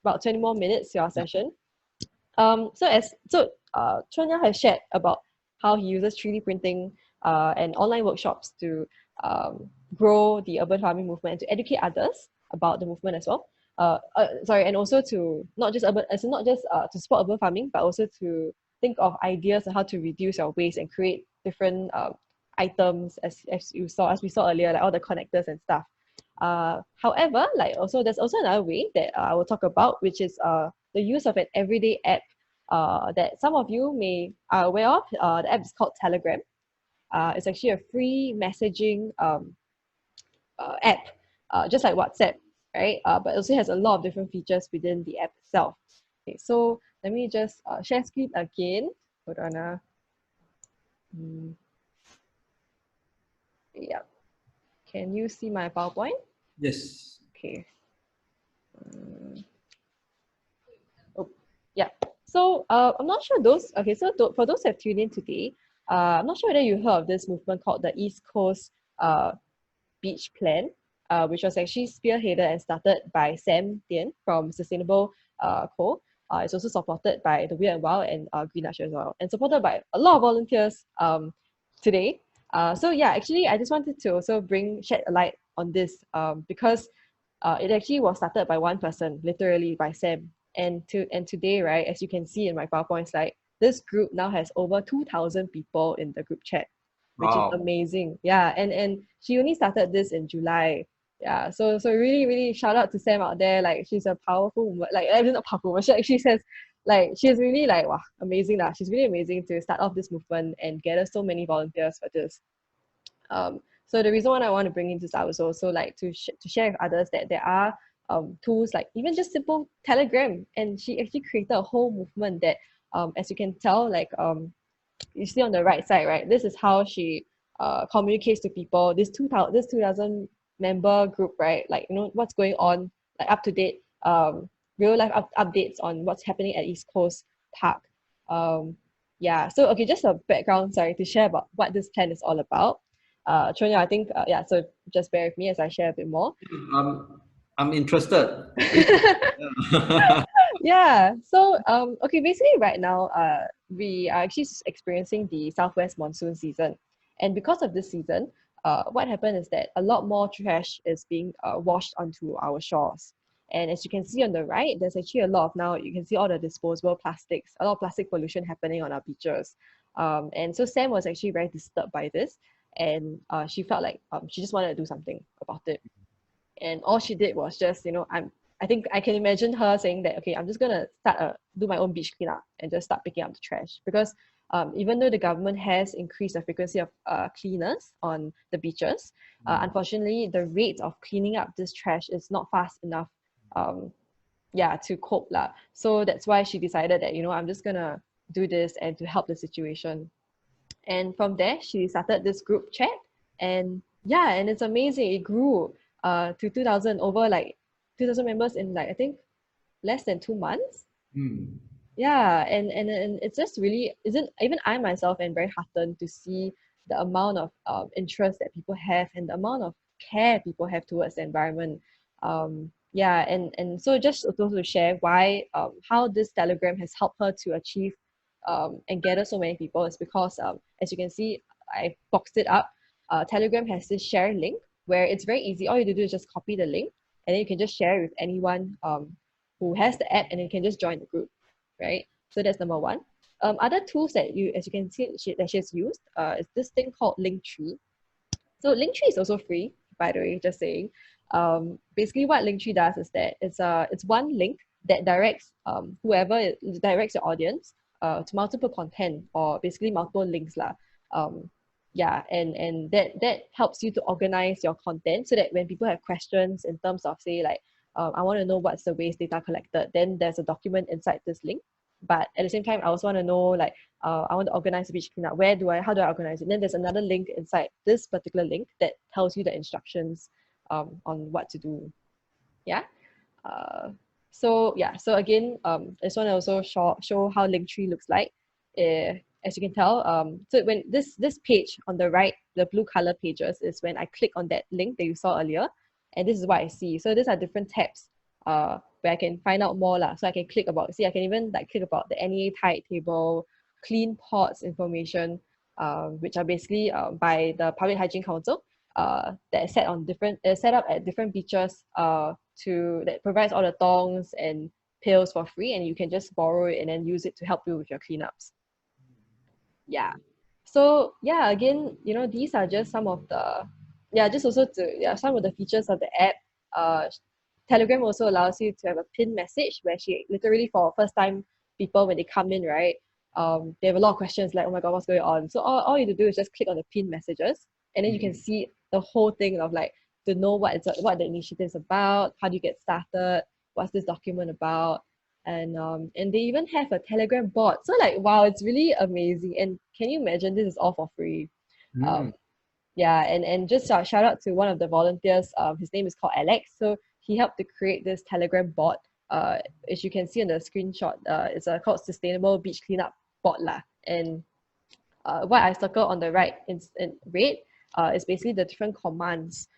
about 20 more minutes to our session. Chun Yeow has shared about how he uses 3D printing and online workshops to grow the urban farming movement and to educate others about the movement as well. And also to not just to support urban farming, but also to think of ideas on how to reduce our waste and create different items as we saw earlier, like all the connectors and stuff. However, like also there's also another way that I will talk about, which is the use of an everyday app that some of you may are aware of. The app is called Telegram. It's actually a free messaging app, just like WhatsApp, right? But it also has a lot of different features within the app itself. Okay, so let me just share screen again. Hold on. Yeah. Can you see my PowerPoint? Yes. Okay. Oh, yeah. So I'm not sure those. Okay, so for those who have tuned in today, I'm not sure whether you heard of this movement called the East Coast Beach Plan, which was actually spearheaded and started by Sam Tien from Sustainable Co. It's also supported by the Weird and Wild and Green Archer as well, and supported by a lot of volunteers today. So yeah, actually, I just wanted to also shed a light on this because it actually was started by one person, literally by Sam. And today, right, as you can see in my PowerPoint slide, this group now has over 2,000 people in the group chat, which is Wow. amazing. Yeah, and she only started this in July. Yeah, so really, really shout out to Sam out there. Like she's a powerful woman. Like not powerful woman. She actually says like she's really like wow, amazing lah. She's really amazing to start off this movement and gather so many volunteers for this. So the reason why I want to bring into this was also like to share with others that there are tools like even just simple Telegram, and she actually created a whole movement that as you can tell, like you see on the right side, right? This is how she communicates to people. This 2,000 member group, right? Like you know what's going on, like up to date, real life updates on what's happening at East Coast Park. Yeah. So okay, just a background, sorry, to share about what this plan is all about. Chun Yeow, I think yeah. So just bear with me as I share a bit more. I'm interested. Please. Yeah. Yeah. So okay, basically right now we are actually experiencing the southwest monsoon season, and because of this season, what happened is that a lot more trash is being washed onto our shores. And as you can see on the right, there's actually a lot of now you can see all the disposable plastics, a lot of plastic pollution happening on our beaches. And so Sam was actually very disturbed by this, and she felt like she just wanted to do something about it. And all she did was just, you know, I think I can imagine her saying that, okay, I'm just gonna do my own beach cleanup and just start picking up the trash because even though the government has increased the frequency of cleaners on the beaches, unfortunately the rate of cleaning up this trash is not fast enough, um, yeah, to cope lah. So that's why she decided that, you know, I'm just gonna do this and to help the situation. And from there, she started this group chat, and yeah, and it's amazing. It grew to 2,000, over like 2,000 members in like I think less than 2 months. Hmm. Yeah, and it's just really isn't even I myself am very heartened to see the amount of interest that people have and the amount of care people have towards the environment. Yeah, and so just also to share why how this Telegram has helped her to achieve and gather so many people is because as you can see, I boxed it up. Telegram has this share link where it's very easy. All you have to do is just copy the link, and then you can just share with anyone who has the app, and then you can just join the group, right? So that's number one. Other tools that as you can see, that she has used is this thing called Linktree. So Linktree is also free. by the way, just saying. Basically what Linktree does is that it's one link that directs whoever directs your audience to multiple content or basically multiple links lah. Yeah, and that helps you to organize your content so that when people have questions in terms of say like I want to know what's the waste data collected, then there's a document inside this link. But at the same time, I also want to know like I want to organize a beach cleanup. How do I organize it? And then there's another link inside this particular link that tells you the instructions on what to do. Yeah. Uh, so yeah, so again, I just want to also show how Linktree looks like. As you can tell, so when this page on the right, the blue color pages is when I click on that link that you saw earlier, and this is what I see. So these are different tabs where I can find out more lah. So I can click about, see, I can even like click about the NEA tide table, clean pots information, which are basically by the Public Hygiene Council that is set up at different beaches that provides all the tongs and pails for free, and you can just borrow it and then use it to help you with your cleanups. Yeah. So yeah, again, these are just some of the just also some of the features of the app. Uh, Telegram also allows you to have a pin message where she literally for first time people when they come in, right? They have a lot of questions like, oh my god, what's going on? So all you have to do is just click on the pin messages, and then you can see the whole thing of like to know what the initiative is about, how do you get started, what's this document about, and they even have a Telegram bot. So like wow, it's really amazing. And can you imagine this is all for free? Mm. Yeah, and just shout out to one of the volunteers. His name is called Alex. So he helped to create this Telegram bot. As you can see in the screenshot, it's called Sustainable Beach Cleanup Bot lah. And what I circle on the right in red is basically the different commands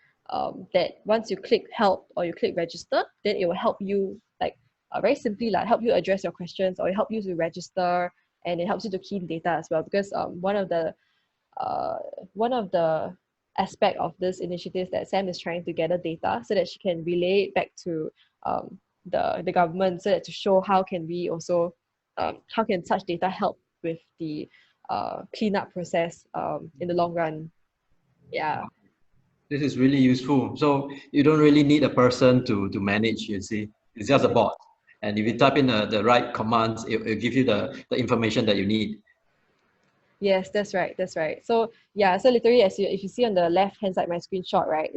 that once you click help or you click register, then it will help you like very simply like help you address your questions or it help you to register, and it helps you to key in data as well, because uh, one of the aspect of this initiative that Sam is trying to gather data so that she can relay it back to the government, so that to show how can we also how can such data help with the cleanup process in the long run. Yeah. This is really useful. So you don't really need a person to manage, you see. It's just a bot. And if you type in the right commands, it'll give you the information that you need. Yes, that's right. That's right. So yeah, so literally as you if you see on the left hand side my screenshot, right,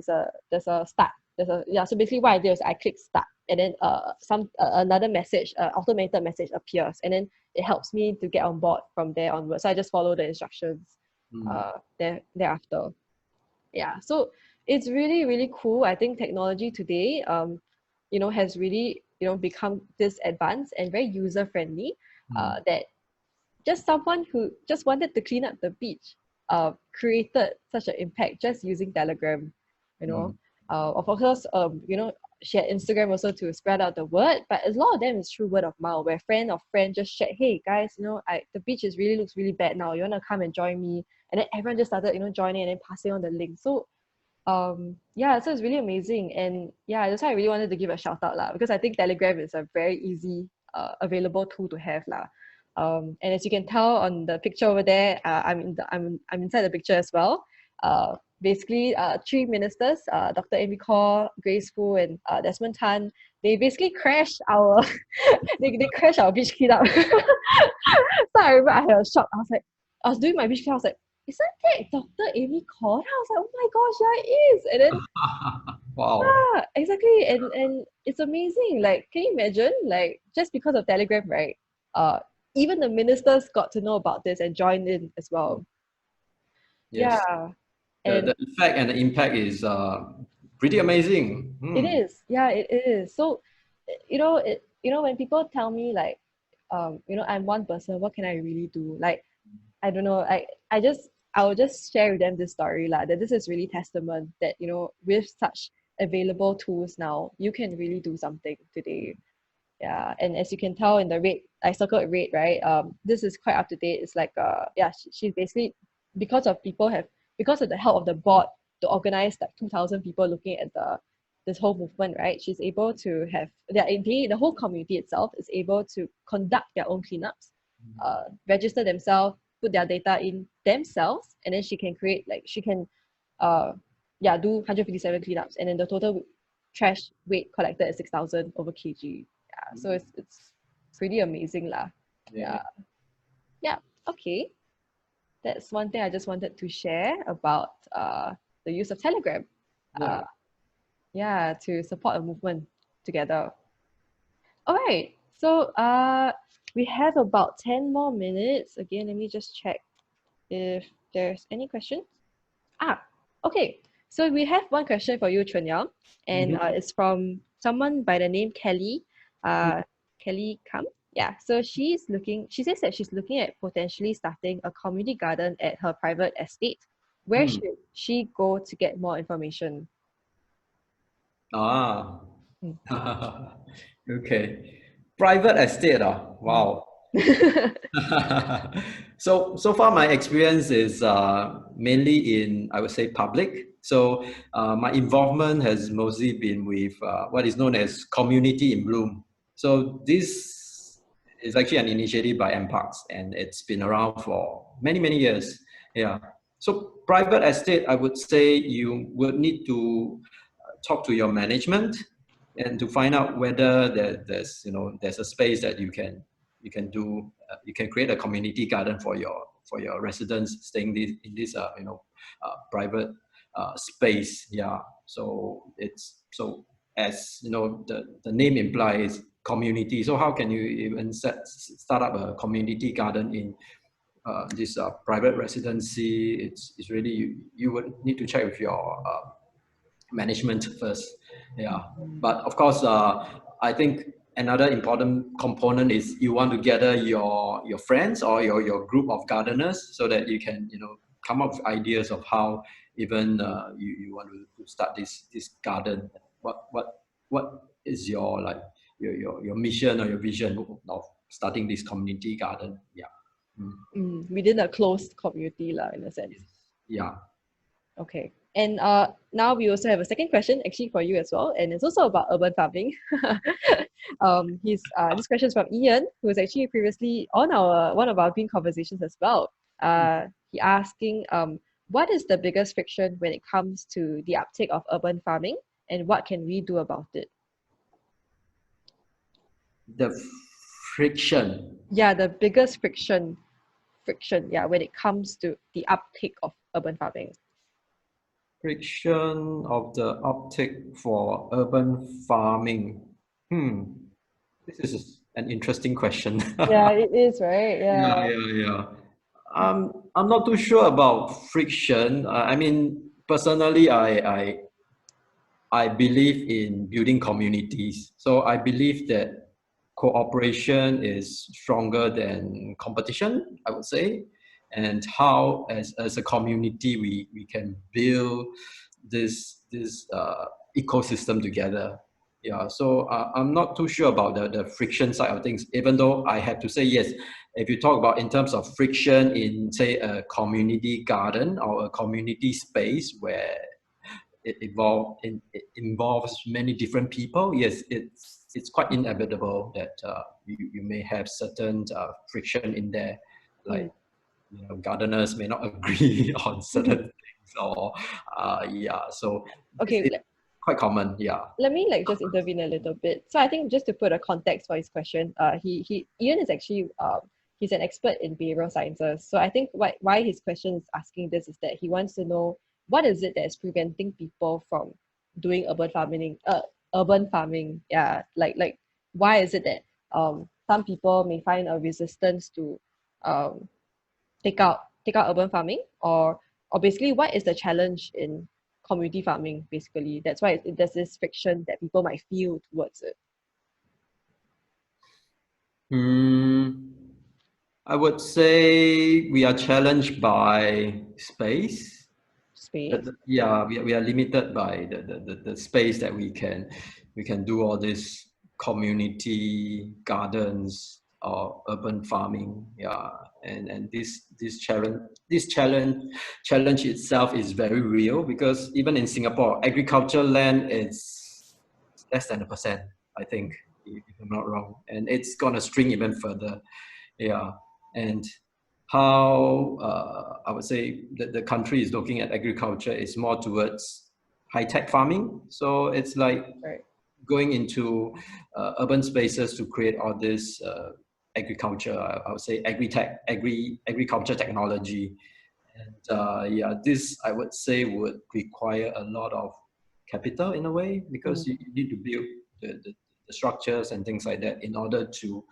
there's a start. So basically what I do is I click start, and then another message, automated message appears, and then it helps me to get on board from there onwards. So I just follow the instructions thereafter. Yeah. So it's really, really cool. I think technology today has really, become this advanced and very user friendly that just someone who just wanted to clean up the beach created such an impact just using Telegram, you know. Of course, she had Instagram also to spread out the word, but a lot of them is through word of mouth, where friend of friend just shared, hey guys, the beach looks really bad now. You wanna come and join me? And then everyone just started, joining and then passing on the link. So so it's really amazing. And yeah, that's why I really wanted to give a shout out lah, because I think Telegram is a very easy available tool to have lah. And as you can tell on the picture over there, I'm inside the picture as well. Basically, three ministers, Dr. Amy Kaur, Grace Fu, and Desmond Tan, they basically crashed our they crashed our beach cleanup. So I remember I had a shock. I was doing my beach cleanup. I was like, isn't that Dr. Amy Kaur? I was like, oh my gosh, yeah, it is. And then Wow. yeah, exactly. And it's amazing. Like, can you imagine? Like, just because of Telegram, right? Even the ministers got to know about this and joined in as well. Yes. Yeah. And The effect and the impact is pretty amazing. it is. Yeah, it is. So, when people tell me like, I'm one person, what can I really do? Like, I don't know. I will just share with them this story lah, that this is really testament that, with such available tools now, you can really do something today. Yeah, and as you can tell in the red, I circled red, right? This is quite up to date. It's like she's basically because of because of the help of the board to organize like 2,000 people looking at this whole movement, right? She's able to have the whole community itself is able to conduct their own cleanups, register themselves, put their data in themselves, and then she can create like she can yeah, do 157 cleanups, and then the total trash weight collected is 6,000 over kg. Yeah, so it's pretty amazing lah. Yeah. Yeah, yeah. Okay, that's one thing I just wanted to share about the use of Telegram. Yeah. Yeah, to support a movement together. All right, so we have about 10 more minutes. Again, let me just check if there's any questions. Ah, okay. So we have one question for you, Chun Yeow, and Mhm. it's from someone by the name Kelly. Kelly Kam. Yeah. So she says that she's looking at potentially starting a community garden at her private estate. Where Hmm. should she go to get more information? Ah. Mm, Okay. Private estate. mm. Wow. So far my experience is mainly in, I would say, public. So my involvement has mostly been with what is known as community in bloom. So this is actually an initiative by MParks, and it's been around for many years. Yeah. So private estate, I would say you would need to talk to your management and to find out whether there's a space that you can create a community garden for your residents staying in this private space. Yeah. So it's so, as you know, the name implies community. So how can you even start up a community garden in this private residency? It's really, you would need to check with your management first. Yeah. Mm, But of course, I think another important component is you want to gather your friends or your group of gardeners so that you can come up with ideas of how even you want to start this garden. What is your like your mission or your vision of starting this community garden? Yeah. Mm. within a closed community, lah, in a sense. Yes. Yeah. Okay. And now we also have a second question actually for you as well, and it's also about urban farming. This question is from Ian, who was actually previously on our one of our green conversations as well. He asking, what is the biggest friction when it comes to the uptake of urban farming, and what can we do about it? The friction. Yeah, the biggest friction, yeah, when it comes to the uptake of urban farming. Friction of the uptake for urban farming. Hmm, this is an interesting question. Yeah, it is, right? Yeah, Yeah. yeah, yeah. I'm not too sure about friction. I mean, personally, I believe in building communities. So I believe that cooperation is stronger than competition, I would say. And how, as a community, we can build this ecosystem together. Yeah, so I'm not too sure about the friction side of things, even though I have to say, yes, if you talk about in terms of friction in, say, a community garden or a community space where it involves many different people, yes, it's quite inevitable that you may have certain friction in there, like Mm. gardeners may not agree on certain things, or yeah, so Okay, it's quite common. Yeah. let me like just intervene a little bit. So I think just to put a context for his question, he Ian is actually he's an expert in behavioral sciences. So I think why his question is asking this is that he wants to know what is it that is preventing people from doing urban farming. Yeah, like why is it that some people may find a resistance to um take out urban farming, or basically what is the challenge in community farming basically. That's why there's this friction that people might feel towards it. Hmm. I would say we are challenged by space. Space. Okay. Yeah, we are limited by the space that we can do all this community gardens or urban farming. Yeah, and this challenge itself is very real, because even in Singapore, agricultural land is less than 1%, I think, if I'm not wrong, and it's gonna string even further. Yeah, and how I would say that the country is looking at agriculture is more towards high-tech farming. So it's like Right. going into urban spaces to create all this agriculture, I would say agriculture technology. And yeah, this I would say would require a lot of capital in a way, because Mm. you need to build the structures and things like that in order to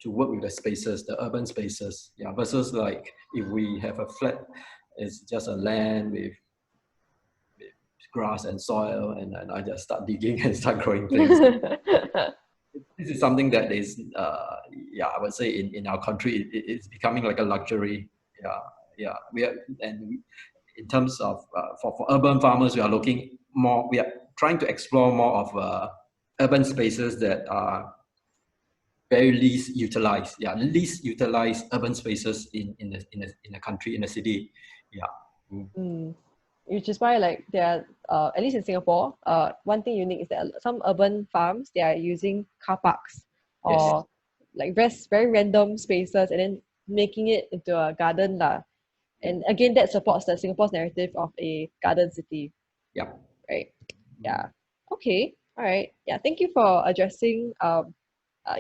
work with the spaces, the urban spaces. Yeah, versus like if we have a flat, it's just a land with grass and soil, and I just start digging and start growing things. This is something that is, yeah, I would say in our country, it's becoming like a luxury. Yeah, yeah. In terms of for urban farmers, we are looking more. We are trying to explore more of urban spaces that are very least utilized. Yeah, least utilized urban spaces in the country, in the city. Yeah. Mm. Mm. Which is why like there are at least in Singapore, one thing unique is that some urban farms they are using car parks Yes. or like very random spaces and then making it into a garden lah. Yeah. And again, that supports the Singapore's narrative of a garden city, Yeah. right? Mm. Yeah. Okay. All right. Yeah. Thank you for addressing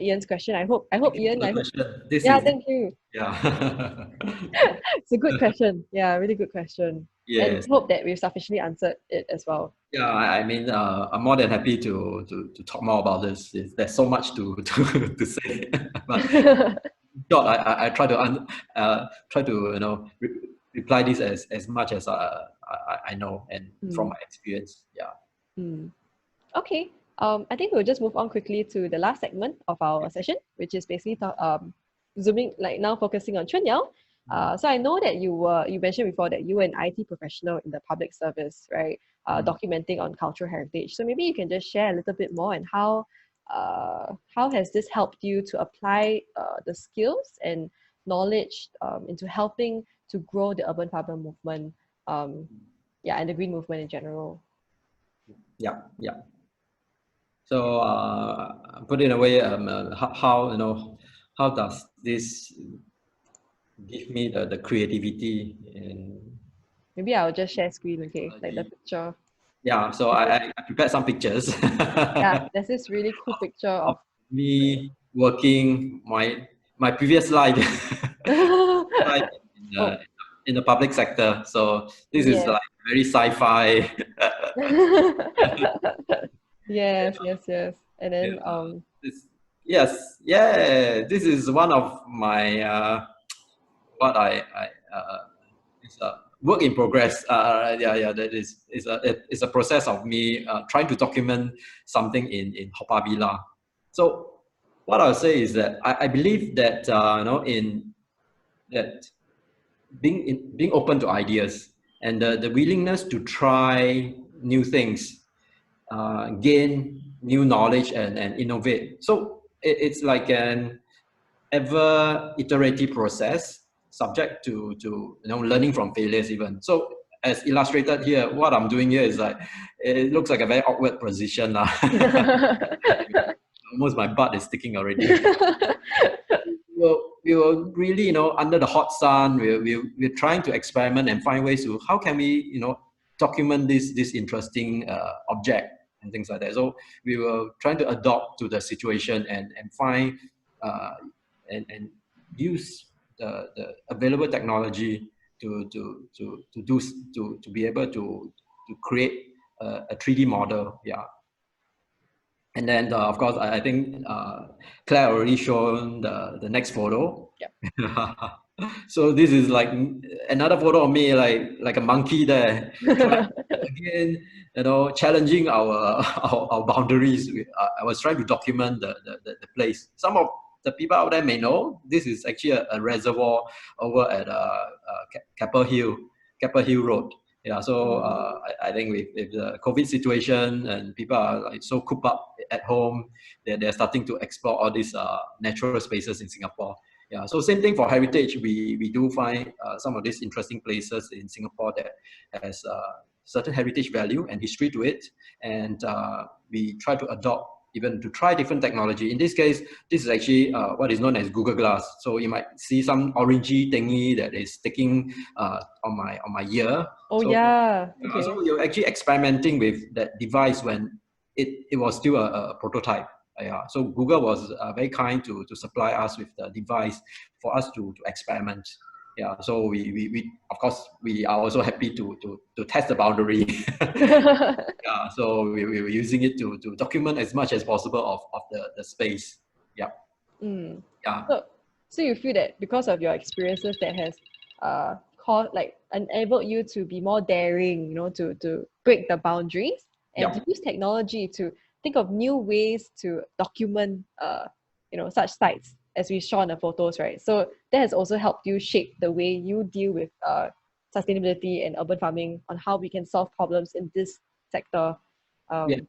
Ian's question. I hope Thank you for Ian. the I hope. question. This Yeah. is, Thank you. yeah. It's a good question. Yeah, really good question. And Yes. hope that we've sufficiently answered it as well. Yeah, I mean, I'm more than happy to talk more about this. There's so much to say, but in short, I try to try to reply this as much as I know and from Hmm. my experience. Yeah. Hmm. Okay. I think we'll just move on quickly to the last segment of our session, which is basically zooming like now focusing on Chun Yeow. So I know that you mentioned before that you were an IT professional in the public service, right? Mm. Documenting on cultural heritage. So maybe you can just share a little bit more and how has this helped you to apply the skills and knowledge into helping to grow the urban farmer movement, um, yeah, and the green movement in general. Yeah, yeah. So put it in a way, how how does this give me the creativity and Maybe I'll just share screen, okay? Like the technology? picture. Yeah, so There's this, I prepared some pictures yeah, of there's this really cool picture of me working my previous life, life oh in the public sector. So this is yes. like very sci-fi. Yes, yes, yes. And Yeah, then this, yes, yeah. This is one of my what I it's a work in progress. Yeah, yeah. That it's a process of me trying to document something in Haw Par Villa. So what I'll say is that I believe that in that being open to ideas and the willingness to try new things, gain new knowledge and innovate. So it's like an ever iterative process, subject to learning from failures even. So as illustrated here, what I'm doing here is like it looks like a very awkward position lah. Almost my butt is sticking already. We were really, under the hot sun, we're trying to experiment and find ways to how can we, document this interesting object and things like that. So we were trying to adopt to the situation and find uh, and use the available technology to do to be able to create a 3D model. Yeah. And then, of course, I think Claire already shown the next photo. Yep. So this is like another photo of me, like a monkey there, trying again, challenging our boundaries. I was trying to document the place. Some of the people out there may know this is actually a reservoir over at Capel Hill Road. Yeah, so I think with the COVID situation and people are like so cooped up at home, they're starting to explore all these natural spaces in Singapore. Yeah, so same thing for heritage. We do find some of these interesting places in Singapore that has certain heritage value and history to it, and we try to adopt even to try different technology. In this case, this is actually what is known as Google Glass. So you might see some orangey thingy that is sticking on my ear. Oh So, yeah. Okay. so you're actually experimenting with that device when it was still a prototype. Yeah. So Google was very kind to supply us with the device for us to experiment. Yeah, so we of course we are also happy to test the boundary. Yeah, so we were using it to document as much as possible of the space. Yeah, Mm. yeah, So you feel that because of your experiences that has caused like enabled you to be more daring, you know, to break the boundaries and to yeah, use technology to think of new ways to document you know, such sites as we saw in the photos, right? So that has also helped you shape the way you deal with sustainability and urban farming on how we can solve problems in this sector. yeah, Um, yeah.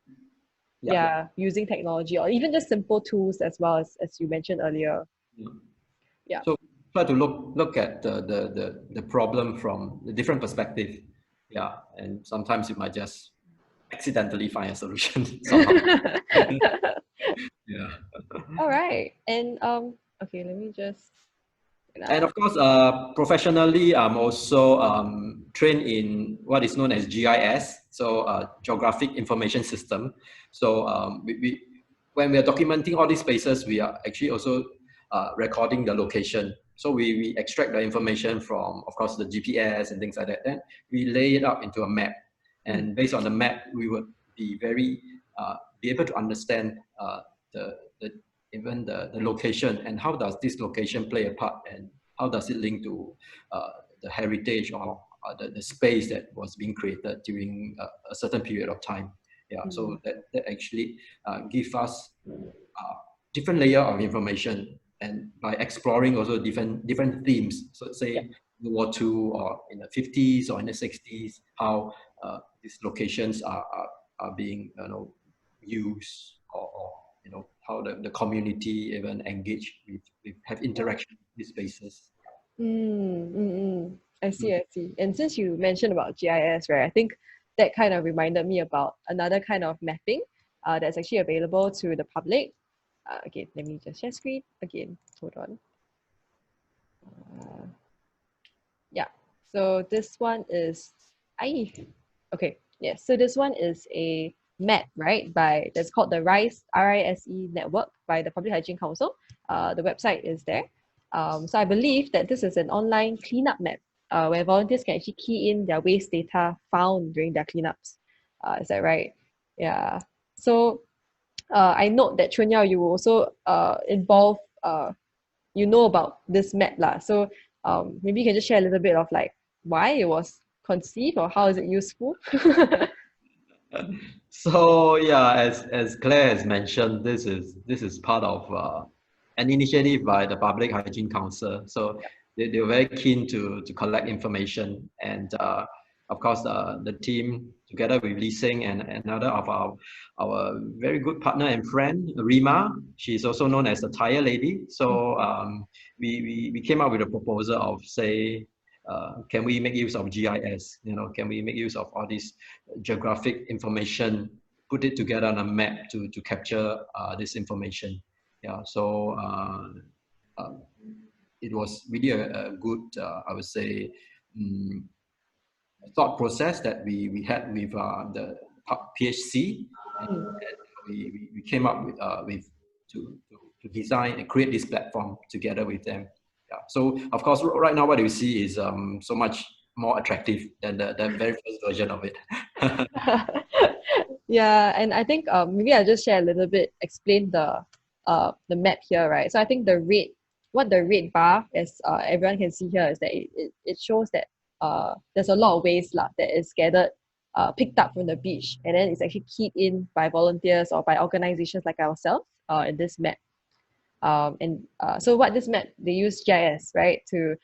yeah, using technology or even just simple tools as well as you mentioned earlier. Yeah. Yeah. So try to look at the problem from a different perspective. Yeah, and sometimes you might just accidentally find a solution somehow. Yeah. All right. And okay, let me just And now. of course, professionally, I'm also trained in what is known as GIS, so Geographic Information System. So when we are documenting all these spaces, we are actually also recording the location. So we extract the information from, of course, the GPS and things like that. Then we lay it out into a map. Mm, And based on the map, we would be be able to understand the even the location and how does this location play a part and how does it link to the heritage or the space that was being created during a certain period of time. Yeah, so mm, that actually give us different layer of information, and by exploring also different themes. So yeah. say World War II or in the 50s or in the 60s, how these locations are being used, or how the community even engage with have interaction with these spaces. Mm, mm, mm. I Mm. see, I see. And since you mentioned about GIS, right, I think that kind of reminded me about another kind of mapping that's actually available to the public. Okay, let me just share screen again. Hold on. Uh, yeah. So this one is I okay. Yes. So this one is a map, right? By that's called the RISE network by the Public Hygiene Council. The website is there. So I believe that this is an online cleanup map where volunteers can actually key in their waste data found during their cleanups. Is that right? Yeah. So I note that Chun Yeow, you were also involved you know about this map lah. So maybe you can just share a little bit of like why it was conceived or how is it useful? So yeah, as Claire has mentioned, this is part of an initiative by the Public Hygiene Council. So they were very keen to collect information, and of course the team together with Lee Sing and another of our very good partner and friend Rima. She's also known as the Tire Lady. So we came up with a proposal of say. Can we make use of GIS? Can we make use of all these geographic information, put it together on a map to capture this information? Yeah, so uh, it was really a good, I would say, um, thought process that we had with the PHC, and we came up with to design and create this platform together with them. Yeah. So of course, right now what you see is so much more attractive than the very first version of it. Yeah, and I think maybe I'll just share a little bit, explain the map here, right? So I think what the red bar, as everyone can see here, is that it shows that there's a lot of waste lah that is gathered, picked up from the beach, and then it's actually keyed in by volunteers or by organizations like ourselves in this map. And so what this map, they use GIS, right, to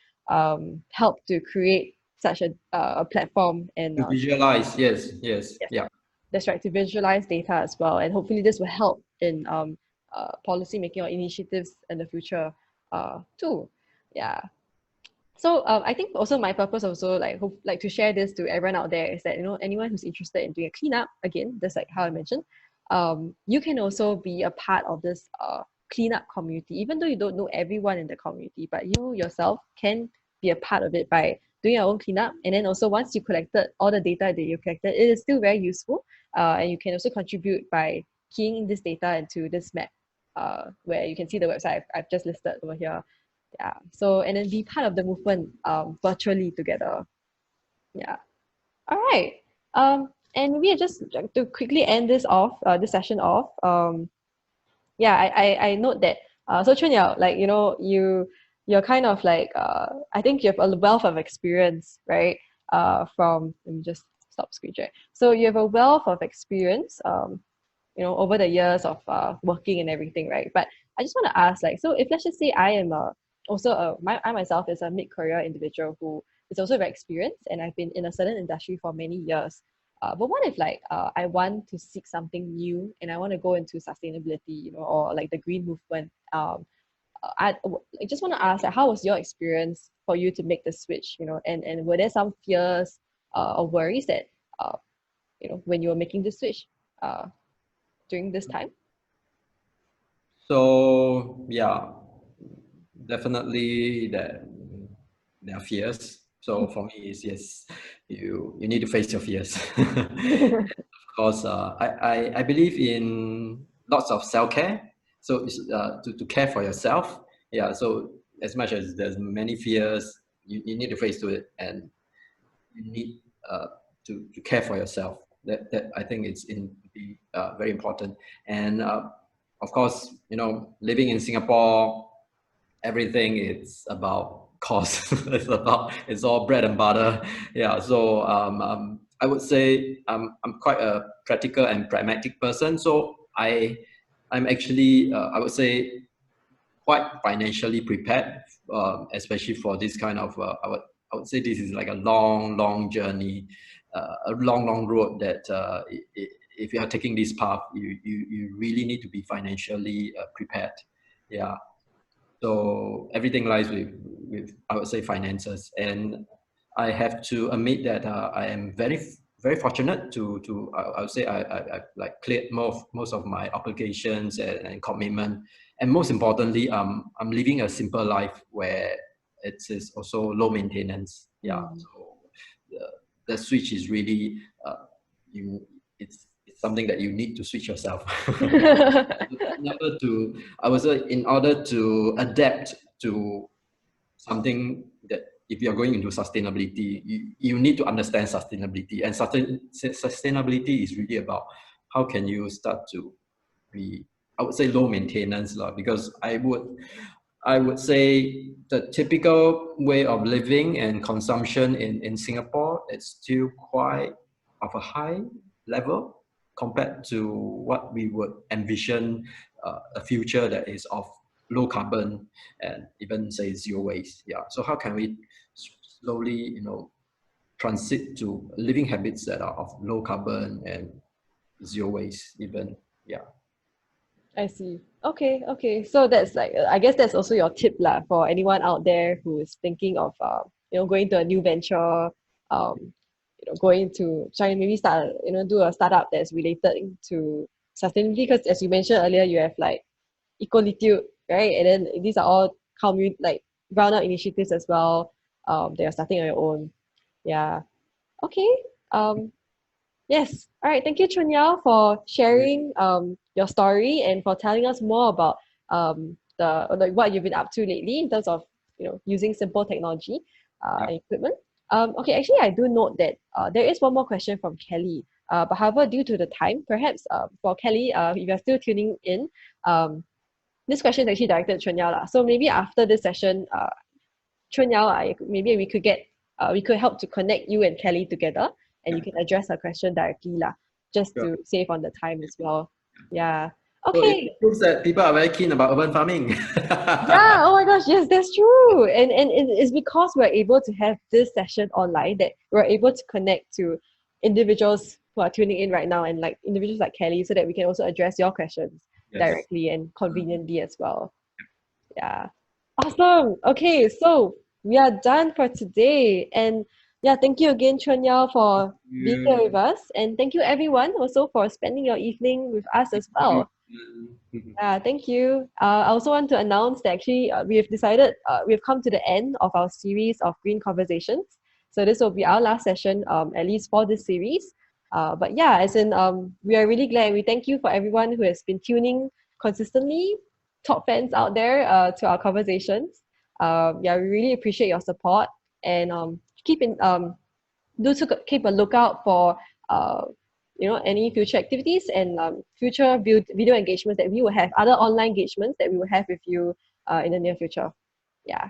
help to create such a platform and To visualize, yes, yes, yes, yeah. that's right, to visualize data as well. And hopefully this will help in policy making or initiatives in the future too. Yeah. So I think also my purpose also like to share this to everyone out there is that anyone who's interested in doing a cleanup, again, just like how I mentioned, you can also be a part of this cleanup community, even though you don't know everyone in the community, but you yourself can be a part of it by doing your own cleanup. And then also once you collected all the data that you collected, it is still very useful. And you can also contribute by keying in this data into this map, where you can see the website I've just listed over here. Yeah. So and then be part of the movement virtually together. Yeah. All right. And maybe just to quickly end this off, this session off. Yeah, I note that so Chun Yao, like you're kind of like I think you have a wealth of experience, right? From let me just stop screen share. So you have a wealth of experience, over the years of working and everything, right? But I just want to ask, like, so if let's just say I am I myself is a mid-career individual who is also very experienced and I've been in a certain industry for many years. But what if like I want to seek something new and I want to go into sustainability, or like the green movement? I just want to ask, like, how was your experience for you to make the switch? And were there some fears or worries that when you were making the switch during this time? So yeah, definitely there are fears. So for me, is yes, you need to face your fears. Of course, I believe in lots of self care. So it's, to care for yourself. Yeah. So as much as there's many fears, you need to face to it, and you need to care for yourself. That I think it's very important. And of course, living in Singapore, everything is about cost. It's all bread and butter. Yeah. So I would say I'm quite a practical and pragmatic person. So I'm actually I would say quite financially prepared, especially for this kind of I would say this is like a long journey, a long road that if you are taking this path, you really need to be financially prepared. Yeah. So everything lies with I would say finances, and I have to admit that I am very fortunate to I would say I like cleared most of my obligations and commitment, and most importantly, I'm living a simple life where it is also low maintenance. Yeah, Mm. so the switch is really you it's something that you need to switch yourself. In order to, I would say, in order to adapt to something that if you're going into sustainability, you need to understand sustainability. And sustainability is really about how can you start to be, I would say, low maintenance, because I would say the typical way of living and consumption in Singapore is still quite of a high level compared to what we would envision a future that is of low carbon and even say zero waste. Yeah. So how can we slowly, transit to living habits that are of low carbon and zero waste even? Yeah. I see. Okay, okay. So that's like, I guess that's also your tip lah for anyone out there who is thinking of, going to a new venture, going to try and maybe start, do a startup that's related to sustainability. Because as you mentioned earlier, you have like equalitude, right? And then these are all like ground up initiatives as well. That you're starting on your own. Yeah. Okay. Um, Yes. All right. Thank you, Chun Yao, for sharing your story and for telling us more about the like what you've been up to lately in terms of using simple technology Yeah. and equipment. Okay. Actually, I do note that there is one more question from Kelly. But however, due to the time, perhaps for Kelly, if you're still tuning in, um, this question is actually directed to Chun Yao lah. So maybe after this session, Chun Yao, maybe we could help to connect you and Kelly together, and you Yeah. can address her question directly lah, just Sure. to save on the time as well. Yeah. So it Okay. proves that people are very keen about urban farming. Yeah. Oh my gosh. Yes, that's true. And it's because we're able to have this session online that we're able to connect to individuals who are tuning in right now, and like individuals like Kelly, so that we can also address your questions Yes. directly and conveniently as well. Yeah. Awesome. Okay, so we are done for today. And Yeah, thank you again, Chun Yeow, Thank for being here with you. us. And thank you everyone also for spending your evening with us Thank as well. you. Thank you. I also want to announce that actually we have decided, we've come to the end of our series of Green Conversations. So this will be our last session, at least for this series. But yeah, as in, we are really glad. We thank you for everyone who has been tuning consistently, top fans out there, to our conversations. Yeah, we really appreciate your support, and keep in do to keep a lookout for uh, any future activities and future video engagements that we will have, other online engagements that we will have with you in the near future. Yeah.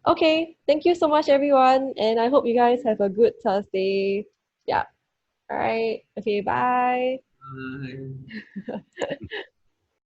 Okay. Thank you so much, everyone, and I hope you guys have a good Thursday. Yeah. All right. Okay. Bye. Bye.